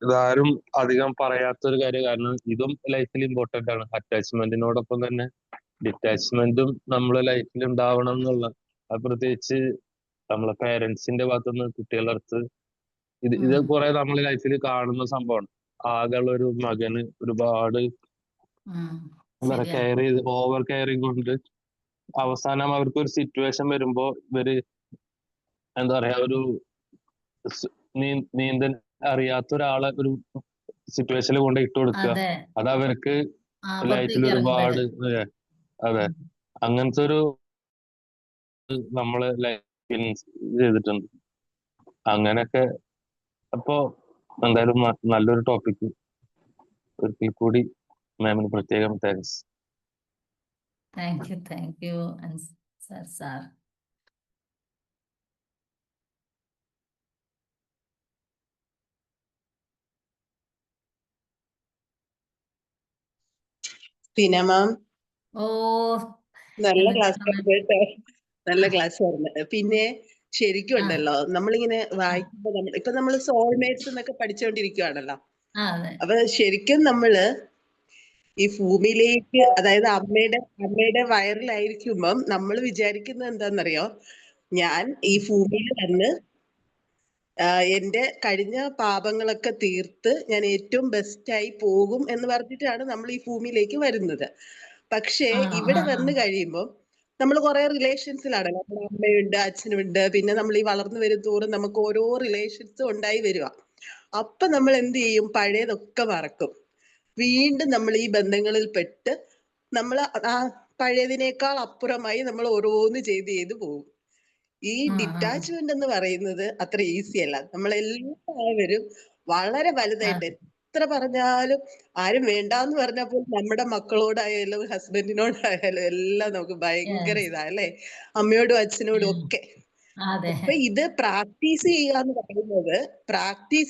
ഇതാരും അധികം പറയാത്തൊരു കാര്യം. കാരണം ഇതും ലൈഫിൽ ഇമ്പോർട്ടന്റ് ആണ്. അറ്റാച്ച്മെന്റിനോടൊപ്പം തന്നെ ഡിറ്റാച്ച്മെന്റും നമ്മളെ ലൈഫിൽ ഉണ്ടാവണം എന്നുള്ള, അത് പ്രത്യേകിച്ച് നമ്മളെ പേരൻസിന്റെ ഭാഗത്തുനിന്ന് കുട്ടികളുടെ അടുത്ത് ഇത് കുറെ നമ്മളെ ലൈഫിൽ കാണുന്ന സംഭവമാണ്. ആകെയുള്ള ഒരു മകന് ഒരുപാട് എന്താ പറയാ കെയർ ചെയ്ത് ഓവർ കെയറിങ് കൊണ്ട് അവസാനം അവർക്ക് ഒരു സിറ്റുവേഷൻ വരുമ്പോ ഇവര് എന്താ പറയാ ഒരു നീന്തൽ അറിയാത്ത ഒരാളെ ഒരു സിറ്റുവേഷനിൽ കൊണ്ട് ഇട്ട് കൊടുക്കുക. അത് അവർക്ക് ലൈഫിൽ ഒരുപാട് അതെ അങ്ങനത്തെ ഒരു നമ്മള് ലൈഫിൽ ചെയ്തിട്ടുണ്ട്. അങ്ങനെയൊക്കെ. അപ്പോ എന്തായാലും നല്ലൊരു ടോപ്പിക്. ഒരിക്കൽ കൂടി മാമിന് പ്രത്യേകം താങ്ക്സ്. Thank you sir. പിന്നെ മാം നല്ല ക്ലാസ് നല്ല ക്ലാസ് ആയിരുന്നു. പിന്നെ ശരിക്കും ഉണ്ടല്ലോ, നമ്മളിങ്ങനെ വായിക്കുമ്പോ ഇപ്പൊ നമ്മൾ സോൾമേറ്റ്സ് എന്നൊക്കെ പഠിച്ചുകൊണ്ടിരിക്കുകയാണല്ലോ. അപ്പൊ ശരിക്കും നമ്മള് ഈ ഭൂമിയിലേക്ക്, അതായത് അമ്മയുടെ വയറിലായിരിക്കുമ്പം നമ്മൾ വിചാരിക്കുന്നത് എന്താണെന്നറിയോ, ഞാൻ ഈ ഭൂമിയിൽ വന്ന് എന്റെ കഴിഞ്ഞ പാപങ്ങളൊക്കെ തീർത്ത് ഞാൻ ഏറ്റവും ബെസ്റ്റായി പോകും എന്ന് പറഞ്ഞിട്ടാണ് നമ്മൾ ഈ ഭൂമിയിലേക്ക് വരുന്നത്. പക്ഷേ ഇവിടെ വന്നു കഴിയുമ്പോൾ നമ്മൾ കുറെ റിലേഷൻസിലാണല്ലോ. നമ്മുടെ അമ്മയുണ്ട്, അച്ഛനുണ്ട്, പിന്നെ നമ്മൾ ഈ വളർന്നു വരും തോറും നമുക്ക് ഓരോ റിലേഷൻസും ഉണ്ടായി വരിക. അപ്പൊ നമ്മൾ എന്ത് ചെയ്യും? പഴയതൊക്കെ മറക്കും. വീണ്ടും നമ്മൾ ഈ ബന്ധങ്ങളിൽ പെട്ട് നമ്മൾ ആ പഴയതിനേക്കാൾ അപ്പുറമായി നമ്മൾ ഓരോന്ന് ചെയ്ത് പോകും. ഈ ഡിറ്റാച്ച്മെന്റ് എന്ന് പറയുന്നത് അത്ര ഈസി അല്ല. നമ്മളെല്ലാവരും വളരെ വലുതായിട്ട് എത്ര പറഞ്ഞാലും ആരും വേണ്ടാന്ന് പറഞ്ഞപ്പോൾ നമ്മുടെ മക്കളോടായാലും ഹസ്ബൻഡിനോടായാലും എല്ലാം നമുക്ക് ഭയങ്കര ഇതാ അല്ലേ, അമ്മയോടും അച്ഛനോടും ഒക്കെ. അപ്പൊ ഇത് പ്രാക്ടീസ്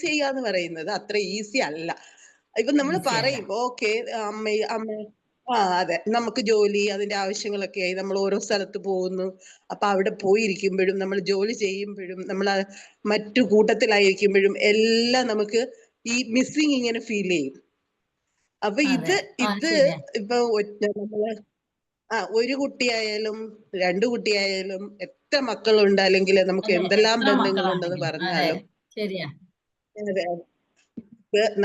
ചെയ്യാന്ന് പറയുന്നത് അത്ര ഈസി അല്ല. ഇപ്പൊ നമ്മൾ പറയും ഓക്കെ അമ്മ അതെ, നമുക്ക് ജോലി അതിന്റെ ആവശ്യങ്ങളൊക്കെ ആയി നമ്മൾ ഓരോ സ്ഥലത്ത് പോകുന്നു. അപ്പൊ അവിടെ പോയിരിക്കുമ്പോഴും നമ്മൾ ജോലി ചെയ്യുമ്പോഴും നമ്മൾ മറ്റു കൂട്ടത്തിലായിരിക്കുമ്പോഴും എല്ലാം നമുക്ക് ഈ മിസ്സിങ് ഇങ്ങനെ ഫീൽ ചെയ്യും. അപ്പൊ ഇത് ഇപ്പൊ നമ്മള് ഒരു കുട്ടിയായാലും 2 കുട്ടിയായാലും എത്ര മക്കളുണ്ട്, അല്ലെങ്കിൽ നമുക്ക് എന്തെല്ലാം ബന്ധങ്ങളുണ്ടെന്ന് പറഞ്ഞാലും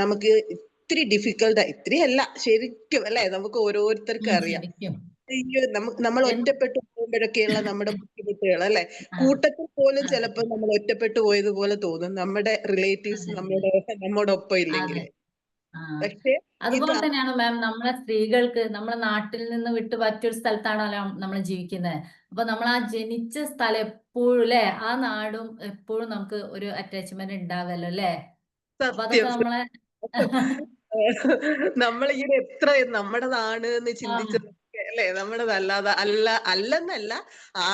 നമുക്ക് ഇത്തിരി ഡിഫിക്കൽട്ടാ, ഇത്തിരി അല്ല ശരിക്കും അല്ലെ, നമുക്ക് ഓരോരുത്തർക്കും അറിയാം. നമ്മൾ ഒറ്റപ്പെട്ടു പോകുമ്പോഴൊക്കെയുള്ള നമ്മുടെ ബുദ്ധിമുട്ടുകൾ അല്ലെ, കൂട്ടത്തിൽ പോലും ചിലപ്പോൾ നമ്മൾ ഒറ്റപ്പെട്ടു പോയതുപോലെ തോന്നും നമ്മുടെ റിലേറ്റീവ്സ് നമ്മോടൊപ്പം ഇല്ലെങ്കിൽ. പക്ഷേ അതുപോലെ തന്നെയാണ് മാം നമ്മളെ സ്ത്രീകൾക്ക് നമ്മളെ നാട്ടിൽ നിന്ന് വിട്ട് മറ്റൊരു സ്ഥലത്താണല്ലോ നമ്മൾ ജീവിക്കുന്നത്. അപ്പൊ നമ്മൾ ആ ജനിച്ച സ്ഥലം എപ്പോഴും അല്ലെ, ആ നാടും എപ്പോഴും നമുക്ക് ഒരു അറ്റാച്ച്മെന്റ് ഉണ്ടാവല്ലോ അല്ലെ. അപ്പൊ അതൊക്കെ നമ്മളെ നമ്മളിങ്ങനെ എത്ര നമ്മുടേതാണ് എന്ന് ചിന്തിച്ചത് അല്ലെ, നമ്മുടേതല്ലാതെ അല്ലെന്നല്ല,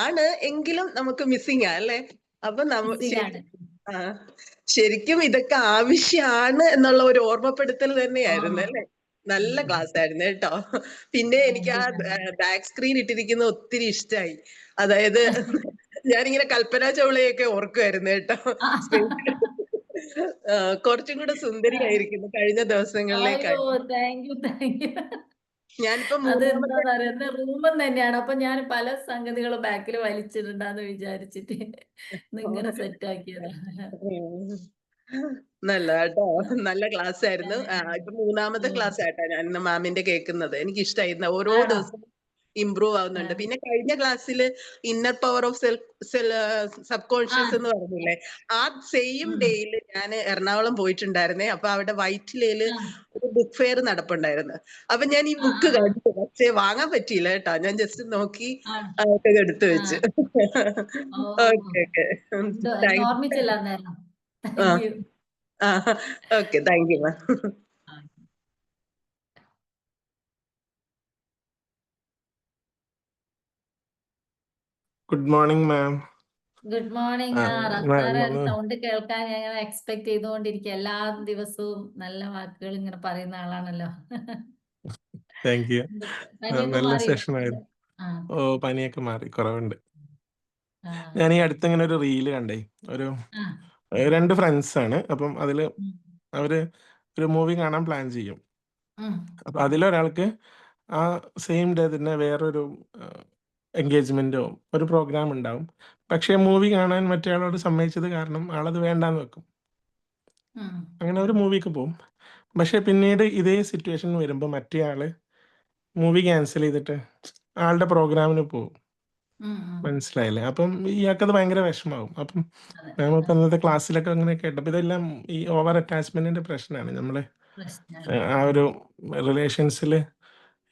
ആണ് എങ്കിലും നമുക്ക് മിസ്സിംഗ് അല്ലെ. അപ്പൊ ശരിക്കും ഇതൊക്കെ ആവശ്യമാണ് എന്നുള്ള ഒരു ഓർമ്മപ്പെടുത്തൽ തന്നെയായിരുന്നു അല്ലെ. നല്ല ക്ലാസ് ആയിരുന്നു കേട്ടോ. പിന്നെ എനിക്ക് ആ ബാക്ക് സ്ക്രീൻ ഇട്ടിരിക്കുന്ന ഒത്തിരി ഇഷ്ടമായി. അതായത് ഞാനിങ്ങനെ കൽപ്പന ചൗളയൊക്കെ ഓർക്കുമായിരുന്നു കേട്ടോ. കുറച്ചും കൂടെ സുന്ദരിയായിരിക്കുന്നു കഴിഞ്ഞ ദിവസങ്ങളിലേക്കായി. ഞാനിപ്പോ റൂമം തന്നെയാണ്. അപ്പൊ ഞാൻ പല സംഗതികളും ബാക്കിൽ വലിച്ചിട്ടുണ്ടാന്ന് വിചാരിച്ചിട്ട് ഇങ്ങനെ സെറ്റ് ആക്കിയതാണ്. നല്ല കേട്ടോ, നല്ല ക്ലാസ് ആയിരുന്നു. ഇപ്പൊ 3ാമത്തെ ക്ലാസ് ആയിട്ടാ ഞാൻ ഇന്ന് മാമിന്റെ കേൾക്കുന്നത്. എനിക്ക് ഇഷ്ടമായിരുന്നു, ഓരോ ദിവസവും ഇംപ്രൂവ് ആവുന്നുണ്ട്. പിന്നെ കഴിഞ്ഞ ക്ലാസ്സിൽ inner power of sub conscious എന്ന് പറഞ്ഞില്ലേ, ആ സെയിം ഡേയിൽ ഞാൻ എറണാകുളം പോയിട്ടുണ്ടായിരുന്നേ. അപ്പൊ അവിടെ വൈറ്റിലയില് ഒരു ബുക്ക് ഫെയർ നടപ്പുണ്ടായിരുന്നു. അപ്പൊ ഞാൻ ഈ ബുക്ക് കണ്ടു, പക്ഷേ വാങ്ങാൻ പറ്റിയില്ല കേട്ടോ. ഞാൻ ജസ്റ്റ് നോക്കി അതൊക്കെ എടുത്തു വെച്ചു. Okay okay, thank you ma'am. Good morning ma'am. Good morning. Sound കേൾക്കാൻ ഞാൻ എക്സ്പെക്ട് ചെയ്തുകൊണ്ടിരിക്കുക. എല്ലാ ദിവസവും നല്ല വാക്കുകൾ ഇങ്ങനെ പറയുന്ന ആളാണല്ലോ. Thank you. നല്ല സെഷൻ ആയിരുന്നു. പനിയൊക്കെ മാറി, കുറവുണ്ട്. ഞാൻ ഈ അടുത്ത് ഇങ്ങനെ ഒരു റീല് കണ്ടേ, ഒരു 2 ഫ്രണ്ട്സ് ആണ്. അപ്പം അതില് അവര് ഒരു മൂവി കാണാൻ പ്ലാൻ ചെയ്യും. അപ്പൊ അതിലൊരാൾക്ക് ആ സെയിം ഡേ തന്നെ വേറൊരു എൻഗേജ്മെന്റോ ഒരു പ്രോഗ്രാം ഉണ്ടാവും. പക്ഷെ മൂവി കാണാൻ മറ്റേ ആളോട് സമ്മതിച്ചത് കാരണം ആളത് വേണ്ടാന്ന് വെക്കും. അങ്ങനെ ഒരു മൂവിക്ക് പോകും. പക്ഷെ പിന്നീട് ഇതേ സിറ്റുവേഷൻ വരുമ്പോൾ മറ്റേ ആള് മൂവി ക്യാൻസൽ ചെയ്തിട്ട് ആളുടെ പ്രോഗ്രാമിന് പോകും. മനസ്സിലായില്ലേ? അപ്പം ഇയാൾക്കത് ഭയങ്കര വിഷമാവും. അപ്പം നമ്മളിപ്പോൾ ഇന്നത്തെ ക്ലാസ്സിലൊക്കെ അങ്ങനെ കേട്ടപ്പോൾ ഇതെല്ലാം ഈ ഓവർ അറ്റാച്ച്മെന്റിന്റെ പ്രശ്നമാണ്. നമ്മള് ആ ഒരു റിലേഷൻസിൽ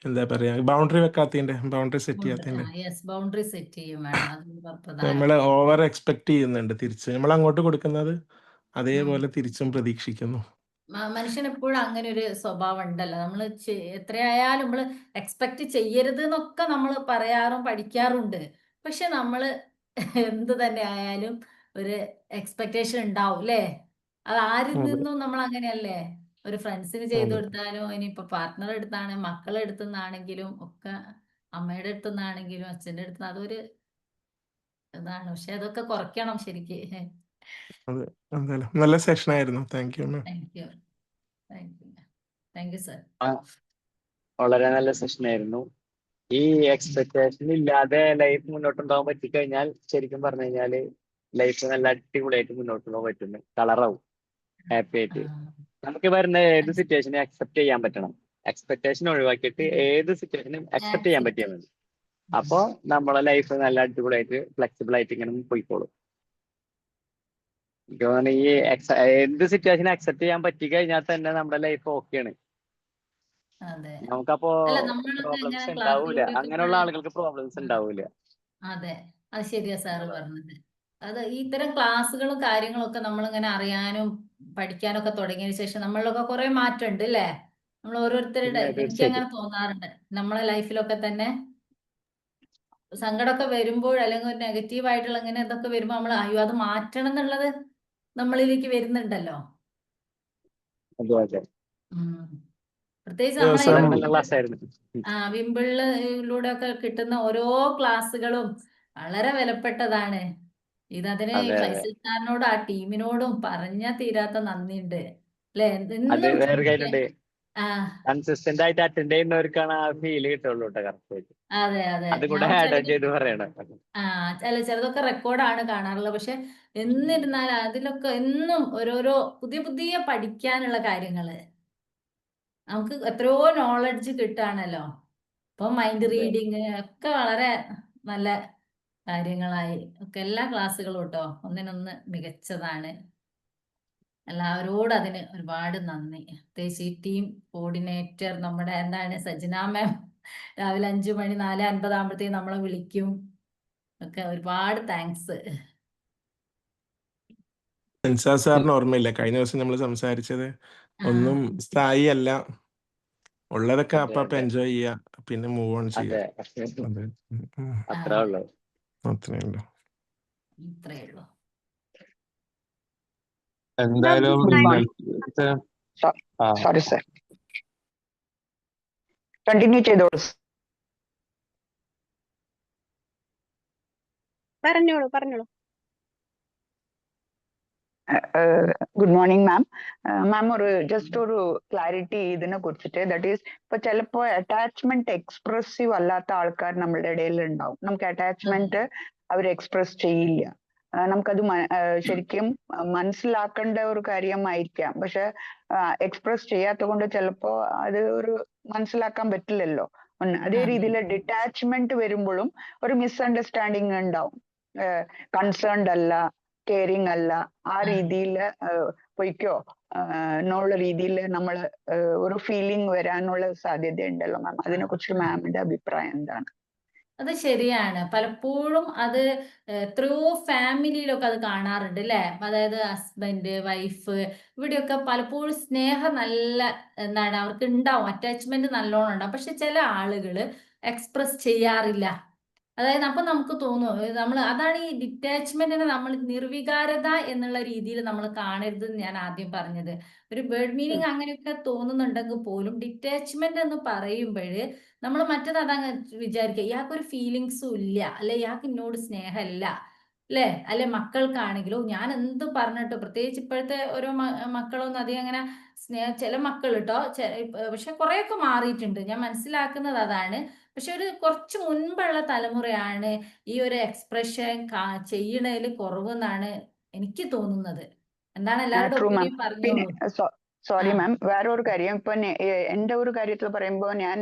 എന്താ പറയാ, ബൗണ്ടറി വെക്കാത്തതിന്റെ, ബൗണ്ടറി സെറ്റ് ചെയ്യാത്തതിന്റെ നമ്മള് ഓവർ എക്സ്പെക്ട് ചെയ്യുന്നുണ്ട്. തിരിച്ച് നമ്മൾ അങ്ങോട്ട് കൊടുക്കുന്നത് അതേപോലെ തിരിച്ചും പ്രതീക്ഷിക്കുന്നു. മനുഷ്യൻ എപ്പോഴും അങ്ങനെ ഒരു സ്വഭാവം ഉണ്ടല്ലോ. നമ്മൾ എത്രയായാലും നമ്മൾ എക്സ്പെക്ട് ചെയ്യരുത് എന്നൊക്കെ നമ്മൾ പറയാറും പഠിക്കാറുണ്ട്. പക്ഷെ നമ്മൾ എന്ത് തന്നെ ആയാലും ഒരു എക്സ്പെക്ടേഷൻ ഉണ്ടാവും അല്ലേ. അത് ആരിൽ നിന്നും നമ്മൾ അങ്ങനെയല്ലേ. ഒരു ഫ്രണ്ട്സിന് ചെയ്തു കൊടുത്താലും, ഇനിയിപ്പോ പാർട്ട്ണർ എടുത്താണ്, മക്കളെ അടുത്തുനിന്നാണെങ്കിലും ഒക്കെ, അമ്മയുടെ അടുത്തുനിന്നാണെങ്കിലും അച്ഛൻ്റെ അടുത്തുനിന്ന്, അതൊരു ഇതാണ്. പക്ഷെ അതൊക്കെ കുറയ്ക്കണം ശരിക്ക്. നല്ല സെഷൻ ആയിരുന്നു. Thank you ma'am. Thank you sir. വളരെ നല്ല സെഷൻ ആയിരുന്നു. ഈ എക്സ്പെക്ടേഷൻ ഇല്ലാതെ ലൈഫ് മുന്നോട്ട് പോകാൻ പറ്റിക്കഴിഞ്ഞാൽ ശരിക്കും പറഞ്ഞു കഴിഞ്ഞാല് ലൈഫ് നല്ല അടിപൊളിയായിട്ട് മുന്നോട്ട് പോകാൻ പറ്റുന്നു. കളറാവും, ഹാപ്പി ആയിട്ട്. നമുക്ക് വരുന്ന ഏത് സിറ്റുവേഷനെ അക്സെപ്റ്റ് ചെയ്യാൻ പറ്റണം. എക്സ്പെക്ടേഷൻ ഒഴിവാക്കിയിട്ട് ഏത് സിറ്റുവേഷനും അക്സെപ്റ്റ് ചെയ്യാൻ പറ്റിയാൽ മതി. അപ്പോ നമ്മളെ ലൈഫ് നല്ല അടിപൊളിയായിട്ട് ഫ്ലെക്സിബിൾ ആയിട്ട് ഇങ്ങനെ പോയിക്കോളും. എനിക്ക് തോന്നുന്നു ഈ എന്ത് സിറ്റുവേഷനെ അക്സെപ്റ്റ് ചെയ്യാൻ പറ്റി കഴിഞ്ഞാൽ തന്നെ നമ്മുടെ ലൈഫ് ഓക്കെയാണ്. നമുക്കപ്പോ പ്രോബ്ലംസ് ഉണ്ടാവൂല. അങ്ങനെയുള്ള ആളുകൾക്ക് പ്രോബ്ലംസ് ഉണ്ടാവൂല. അതെ, അത് ശരിയാ സാറ് പറഞ്ഞത്. അത് ഇത്തരം ക്ലാസ്സുകളും കാര്യങ്ങളും ഒക്കെ നമ്മളിങ്ങനെ അറിയാനും പഠിക്കാനും ഒക്കെ തുടങ്ങിയതിന് ശേഷം നമ്മളിലൊക്കെ കുറെ മാറ്റമുണ്ട് അല്ലേ? നമ്മൾ ഓരോരുത്തരുടെ പിന്നെ എനിക്ക് തീർച്ചയായിട്ടും അങ്ങനെ തോന്നാറുണ്ട്. നമ്മളെ ലൈഫിലൊക്കെ തന്നെ സങ്കടമൊക്കെ വരുമ്പോൾ അല്ലെങ്കിൽ ഒരു നെഗറ്റീവ് ആയിട്ടുള്ള ഇങ്ങനെ ഇതൊക്കെ വരുമ്പോൾ നമ്മൾ അയ്യോ അത് മാറ്റണം എന്നുള്ളത് നമ്മളിലേക്ക് വരുന്നുണ്ടല്ലോ. അതെ അതെ ഉം. പ്രത്യേകിച്ച് നമ്മളെ ദിവസം വളരെ നല്ല ക്ലാസ് ആയിരുന്നു. വിമ്പിളിലൂടെ ഒക്കെ കിട്ടുന്ന ഓരോ ക്ലാസ്സുകളും വളരെ വിലപ്പെട്ടതാണ്. ഇതിന് അതെ അതെ ഫൈസൽ സാറിനോടും ആ ടീമിനോടും പറഞ്ഞാൽ തീരാത്ത നന്ദിയുണ്ട് അല്ലെ? അത് എന്നും വേറെ കാര്യമുണ്ട്, ആ കൺസിസ്റ്റന്റ് ആയിട്ട് അറ്റൻഡ് ചെയ്യുന്നവർക്കാണ് ആ ഫീൽ കിട്ടുള്ളൂ കേട്ടോ. കറക്റ്റ് ആയിട്ട് അതെ അതെ. അത് കൂടെ ഞാൻ ആഡ് ഓൺ ചിലത് ചെയ്ത് പറയണം. ചിലതൊക്കെ റെക്കോർഡാണ് കാണാറുള്ളത്. പക്ഷെ എന്നിരുന്നാൽ അതിലൊക്കെ എന്നും ഓരോരോ പുതിയ പുതിയ പഠിക്കാനുള്ള കാര്യങ്ങള് നമുക്ക് എത്രയോ നോളജ് കിട്ടാണല്ലോ. ഇപ്പൊ മൈൻഡ് അതെ റീഡിങ് ഒക്കെ വളരെ നല്ല കാര്യങ്ങളായി ഒക്കെ എല്ലാ ക്ലാസ്സുകളും കേട്ടോ ഒന്നിനൊന്ന് മികച്ചതാണ്. എല്ലാവരോടും അതിന് ഒരുപാട് നന്ദി. പ്രത്യേകിച്ച് ഈ ടീം കോർഡിനേറ്റർ നമ്മുടെ എന്താണ് സജ്ന മാം രാവിലെ 5 മണി 4:50 ആകുമ്പോഴത്തേക്കും നമ്മളെ വിളിക്കും. ഒക്കെ ഒരുപാട് താങ്ക്സ്. അൻസാർ സാറിന് ഓർമ്മയില്ല കഴിഞ്ഞ ദിവസം നമ്മൾ സംസാരിച്ചത്? ഒന്നും സ്ഥായി അല്ല, ഉള്ളതൊക്കെ അതെ അപ്പൊ അതെ എൻജോയ് ചെയ്യാ, പിന്നെ മൂവ് ഓൺ ചെയ്യാ. അതെ അതെ. അത്രേ ഉള്ളൂ. അത്രേ ഉള്ളൂ. ഇത്രയേ ഉള്ളൂ. എന്തായാലും Good morning. ഇന്നത്തെ സോറി സർ, കണ്ടിന്യൂ ചെയ്തോളൂ. പറഞ്ഞോളൂ. Good morning ma'am. Ma'am just ഒരു ക്ലാരിറ്റി ഇതിനെ കുറിച്ചിട്ട്, ദാറ്റ് ഈസ് ഇപ്പൊ ചിലപ്പോ അറ്റാച്ച്മെന്റ് എക്സ്പ്രസീവ് അല്ലാത്ത ആൾക്കാർ നമ്മളുടെ ഇടയിൽ ഉണ്ടാവും. നമുക്ക് അറ്റാച്ച്മെന്റ് അവർ എക്സ്പ്രസ് ചെയ്യില്ല. നമുക്കത് ശരിക്കും മനസ്സിലാക്കേണ്ട ഒരു കാര്യമായിരിക്കാം. പക്ഷെ എക്സ്പ്രസ് ചെയ്യാത്ത കൊണ്ട് ചിലപ്പോ അത് ഒരു മനസ്സിലാക്കാൻ പറ്റില്ലല്ലോ. അതേ രീതിയിൽ ഡിറ്റാച്ച്മെന്റ് വരുമ്പോഴും ഒരു മിസ്അണ്ടർസ്റ്റാൻഡിങ് ഉണ്ടാവും. കൺസേൺഡ് അല്ല, കെയറിങ് അല്ല, ആ രീതിയിൽ പൊയ്ക്കോ എന്നുള്ള രീതിയിൽ നമ്മൾ ഒരു ഫീലിംഗ് വരാനുള്ള സാധ്യത ഉണ്ടല്ലോ മാം. അതിനെ കുറിച്ച് മാമിന്റെ അഭിപ്രായം എന്താണ്? അത് ശരിയാണ്. പലപ്പോഴും അത് എത്രയോ ഫാമിലിയിലൊക്കെ അത് കാണാറുണ്ട് അല്ലേ? അതായത് ഹസ്ബൻഡ് വൈഫ് ഇവിടെയൊക്കെ പലപ്പോഴും സ്നേഹം നല്ല എന്താണ് അവർക്ക് ഉണ്ടാവും, അറ്റാച്ച്മെന്റ് നല്ലോണം ഉണ്ടാവും. പക്ഷെ ചില ആളുകൾ എക്സ്പ്രസ് ചെയ്യാറില്ല. അതായത് അപ്പൊ നമുക്ക് തോന്നും നമ്മൾ അതാണ് ഈ ഡിറ്റാച്ച്മെന്റിനെ നമ്മൾ നിർവികാരത എന്നുള്ള രീതിയിൽ നമ്മൾ കാണരുത് എന്ന് ഞാൻ ആദ്യം പറഞ്ഞത്. ഒരു വേർഡ് മീനിങ് അങ്ങനെയൊക്കെ തോന്നുന്നുണ്ടെങ്കിൽ പോലും ഡിറ്റാച്ച്മെന്റ് എന്ന് പറയുമ്പോൾ നമ്മൾ മറ്റത് അതങ്ങ് വിചാരിക്കുക ഇയാൾക്കൊരു ഫീലിങ്സും ഇല്ല, അല്ലെ ഇയാൾക്ക് എന്നോട് സ്നേഹമില്ല അല്ലെ, അല്ലെ മക്കൾക്കാണെങ്കിലോ ഞാൻ എന്ത് പറഞ്ഞിട്ടോ, പ്രത്യേകിച്ച് ഇപ്പോഴത്തെ ഓരോ മക്കളൊന്നും അധികം അങ്ങനെ ചില മക്കൾ കേട്ടോ പക്ഷെ കുറെയൊക്കെ മാറിയിട്ടുണ്ട്, ഞാൻ മനസ്സിലാക്കുന്നത് അതാണ്. പക്ഷെ ഒരു കുറച്ച് മുൻപുള്ള തലമുറയാണ് ഈ ഒരു എക്സ്പ്രഷൻ ചെയ്യണതിൽ കുറവെന്നാണ് എനിക്ക് തോന്നുന്നത്. എന്താണ് എല്ലാവരുടെ ട്രൂ മാം. ഒപ്പീനിയൻ പിന്നെ പറഞ്ഞോളൂ. സോറി മാം, വേറെ ഒരു കാര്യം, ഇപ്പൊ എന്റെ ഒരു കാര്യത്തിൽ പറയുമ്പോൾ ഞാൻ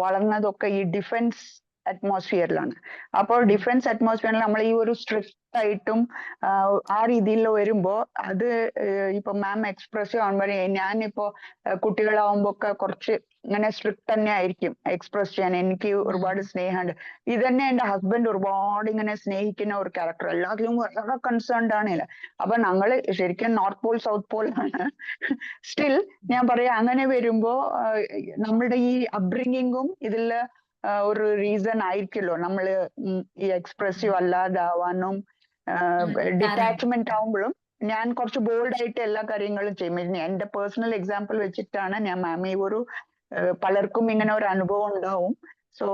വളർന്നതൊക്കെ ഈ ഡിഫൻസ് അറ്റ്മോസ്ഫിയറിലാണ്. അപ്പോൾ ഡിഫൻസ് അറ്റ്മോസ്ഫിയറിൽ നമ്മൾ ഈ ഒരു സ്ട്രിക്റ്റ് ആയിട്ടും ആ രീതിയിൽ വരുമ്പോ അത് ഇപ്പൊ മാം എക്സ്പ്രസീവ് ആകുമ്പോൾ ഞാനിപ്പോ കുട്ടികളാവുമ്പോ ഒക്കെ കുറച്ച് ഇങ്ങനെ സ്ട്രിക്റ്റ് തന്നെ ആയിരിക്കും എക്സ്പ്രസ് ചെയ്യാൻ. എനിക്ക് ഒരുപാട് സ്നേഹമുണ്ട്. ഇത് തന്നെ എന്റെ ഹസ്ബൻഡ് ഒരുപാട് ഇങ്ങനെ സ്നേഹിക്കുന്ന ഒരു ക്യാരക്ടർ, എല്ലാത്തിലും വളരെ കൺസേൺഡ് ആണ്. അപ്പൊ ഞങ്ങള് ശരിക്കും നോർത്ത് പോൾ സൗത്ത് പോൾ ആണ്. സ്റ്റിൽ ഞാൻ പറയാം, അങ്ങനെ വരുമ്പോ നമ്മളുടെ ഈ അപ്ബ്രിങ്ങിങ്ങും ഇതില് ഒരു റീസൺ ആയിരിക്കുമല്ലോ നമ്മള് ഈ എക്സ്പ്രസീവ് അല്ലാതാവാനും. ഡിറ്റാച്ച്മെന്റ് ആവുമ്പോഴും ഞാൻ കുറച്ച് ബോൾഡ് ആയിട്ട് എല്ലാ കാര്യങ്ങളും ചെയ്യും. എന്റെ പേഴ്സണൽ എക്സാമ്പിൾ വെച്ചിട്ടാണ് ഞാൻ മാം ഈ ഒരു പലർക്കും ഇങ്ങനെ ഒരു അനുഭവം ഉണ്ടാവും. സോ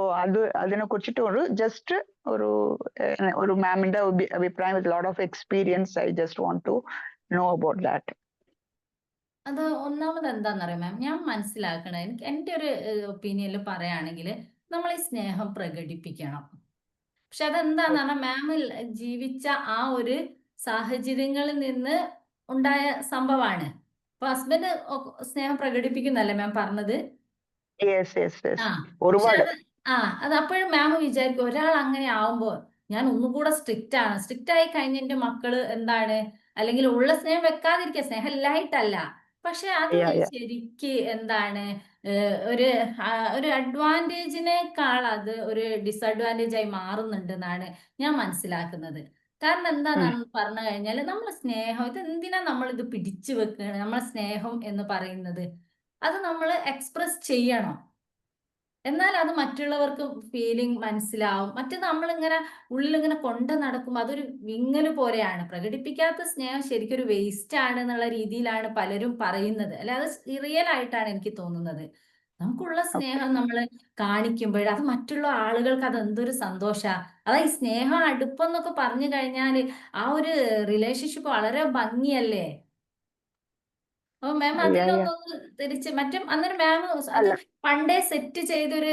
അതിനെ കുറിച്ചിട്ട് ഒരു ജസ്റ്റ് ഒരു മാമിന്റെ അഭിപ്രായം with lot of experience. I just want to know about that. അത് ഒന്നാമത് എന്താണെന്നറിയാം മാം, ഞാൻ മനസ്സിലാക്കണേ എൻ്റെ ഒരു ഒപ്പീനിയനിൽ പറയുകയാണെങ്കിൽ നമ്മൾ ഈ സ്നേഹം പ്രകടിപ്പിക്കണം. പക്ഷെ അതെന്താന്ന് പറഞ്ഞാൽ മാം ജീവിച്ച ആ ഒരു സാഹചര്യങ്ങളിൽ നിന്ന് ഉണ്ടായ സംഭവമാണ്. അപ്പൊ ഹസ്ബൻഡ് സ്നേഹം പ്രകടിപ്പിക്കുന്നല്ലേ മാം പറഞ്ഞത്? പക്ഷെ അത് അപ്പോഴും മാം വിചാരിക്കും ഒരാൾ അങ്ങനെ ആവുമ്പോ ഞാൻ ഒന്നുകൂടെ സ്ട്രിക്റ്റ് ആണ്, സ്ട്രിക്റ്റ് ആയി കഴിഞ്ഞ എന്റെ മക്കള് എന്താണ്, അല്ലെങ്കിൽ ഉള്ള സ്നേഹം വെക്കാതിരിക്കുക, സ്നേഹം ഇല്ലായിട്ടല്ല, പക്ഷെ അത് ശരിക്ക് എന്താണ് ഒരു അഡ്വാൻറ്റേജിനേക്കാൾ അത് ഒരു ഡിസഡ്വാൻറ്റേജ് ആയി മാറുന്നുണ്ട് എന്നാണ് ഞാൻ മനസ്സിലാക്കുന്നത്. കാരണം എന്താണെന്ന് പറഞ്ഞു കഴിഞ്ഞാൽ നമ്മളെ സ്നേഹം ഇത് എന്തിനാ നമ്മൾ ഇത് പിടിച്ചു വെക്കുകയാണ്? നമ്മളെ സ്നേഹം എന്ന് പറയുന്നത് അത് നമ്മൾ എക്സ്പ്രസ് ചെയ്യണം. എന്നാൽ അത് മറ്റുള്ളവർക്ക് ഫീലിംഗ് മനസ്സിലാവും. മറ്റേത് നമ്മളിങ്ങനെ ഉള്ളിലിങ്ങനെ കൊണ്ട് നടക്കുമ്പോൾ അതൊരു വിങ്ങല് പോലെയാണ്. പ്രകടിപ്പിക്കാത്ത സ്നേഹം ശരിക്കും ഒരു വേസ്റ്റ് ആണ് എന്നുള്ള രീതിയിലാണ് പലരും പറയുന്നത്. അല്ലെ, അത് റിയൽ ആയിട്ടാണ് എനിക്ക് തോന്നുന്നത്. നമുക്കുള്ള സ്നേഹം നമ്മൾ കാണിക്കുമ്പോൾ അത് മറ്റുള്ള ആളുകൾക്ക് അത് എന്തൊരു സന്തോഷാ. അതാ ഈ സ്നേഹം അടുപ്പം എന്നൊക്കെ പറഞ്ഞു കഴിഞ്ഞാൽ ആ ഒരു റിലേഷൻഷിപ്പ് വളരെ ഭംഗിയല്ലേ. അപ്പൊ മാം അതിലൊന്നൊന്ന് തിരിച്ച് മറ്റും അന്നേരം മാം അത് അല്ല പണ്ടേ സെറ്റ് ചെയ്തൊരു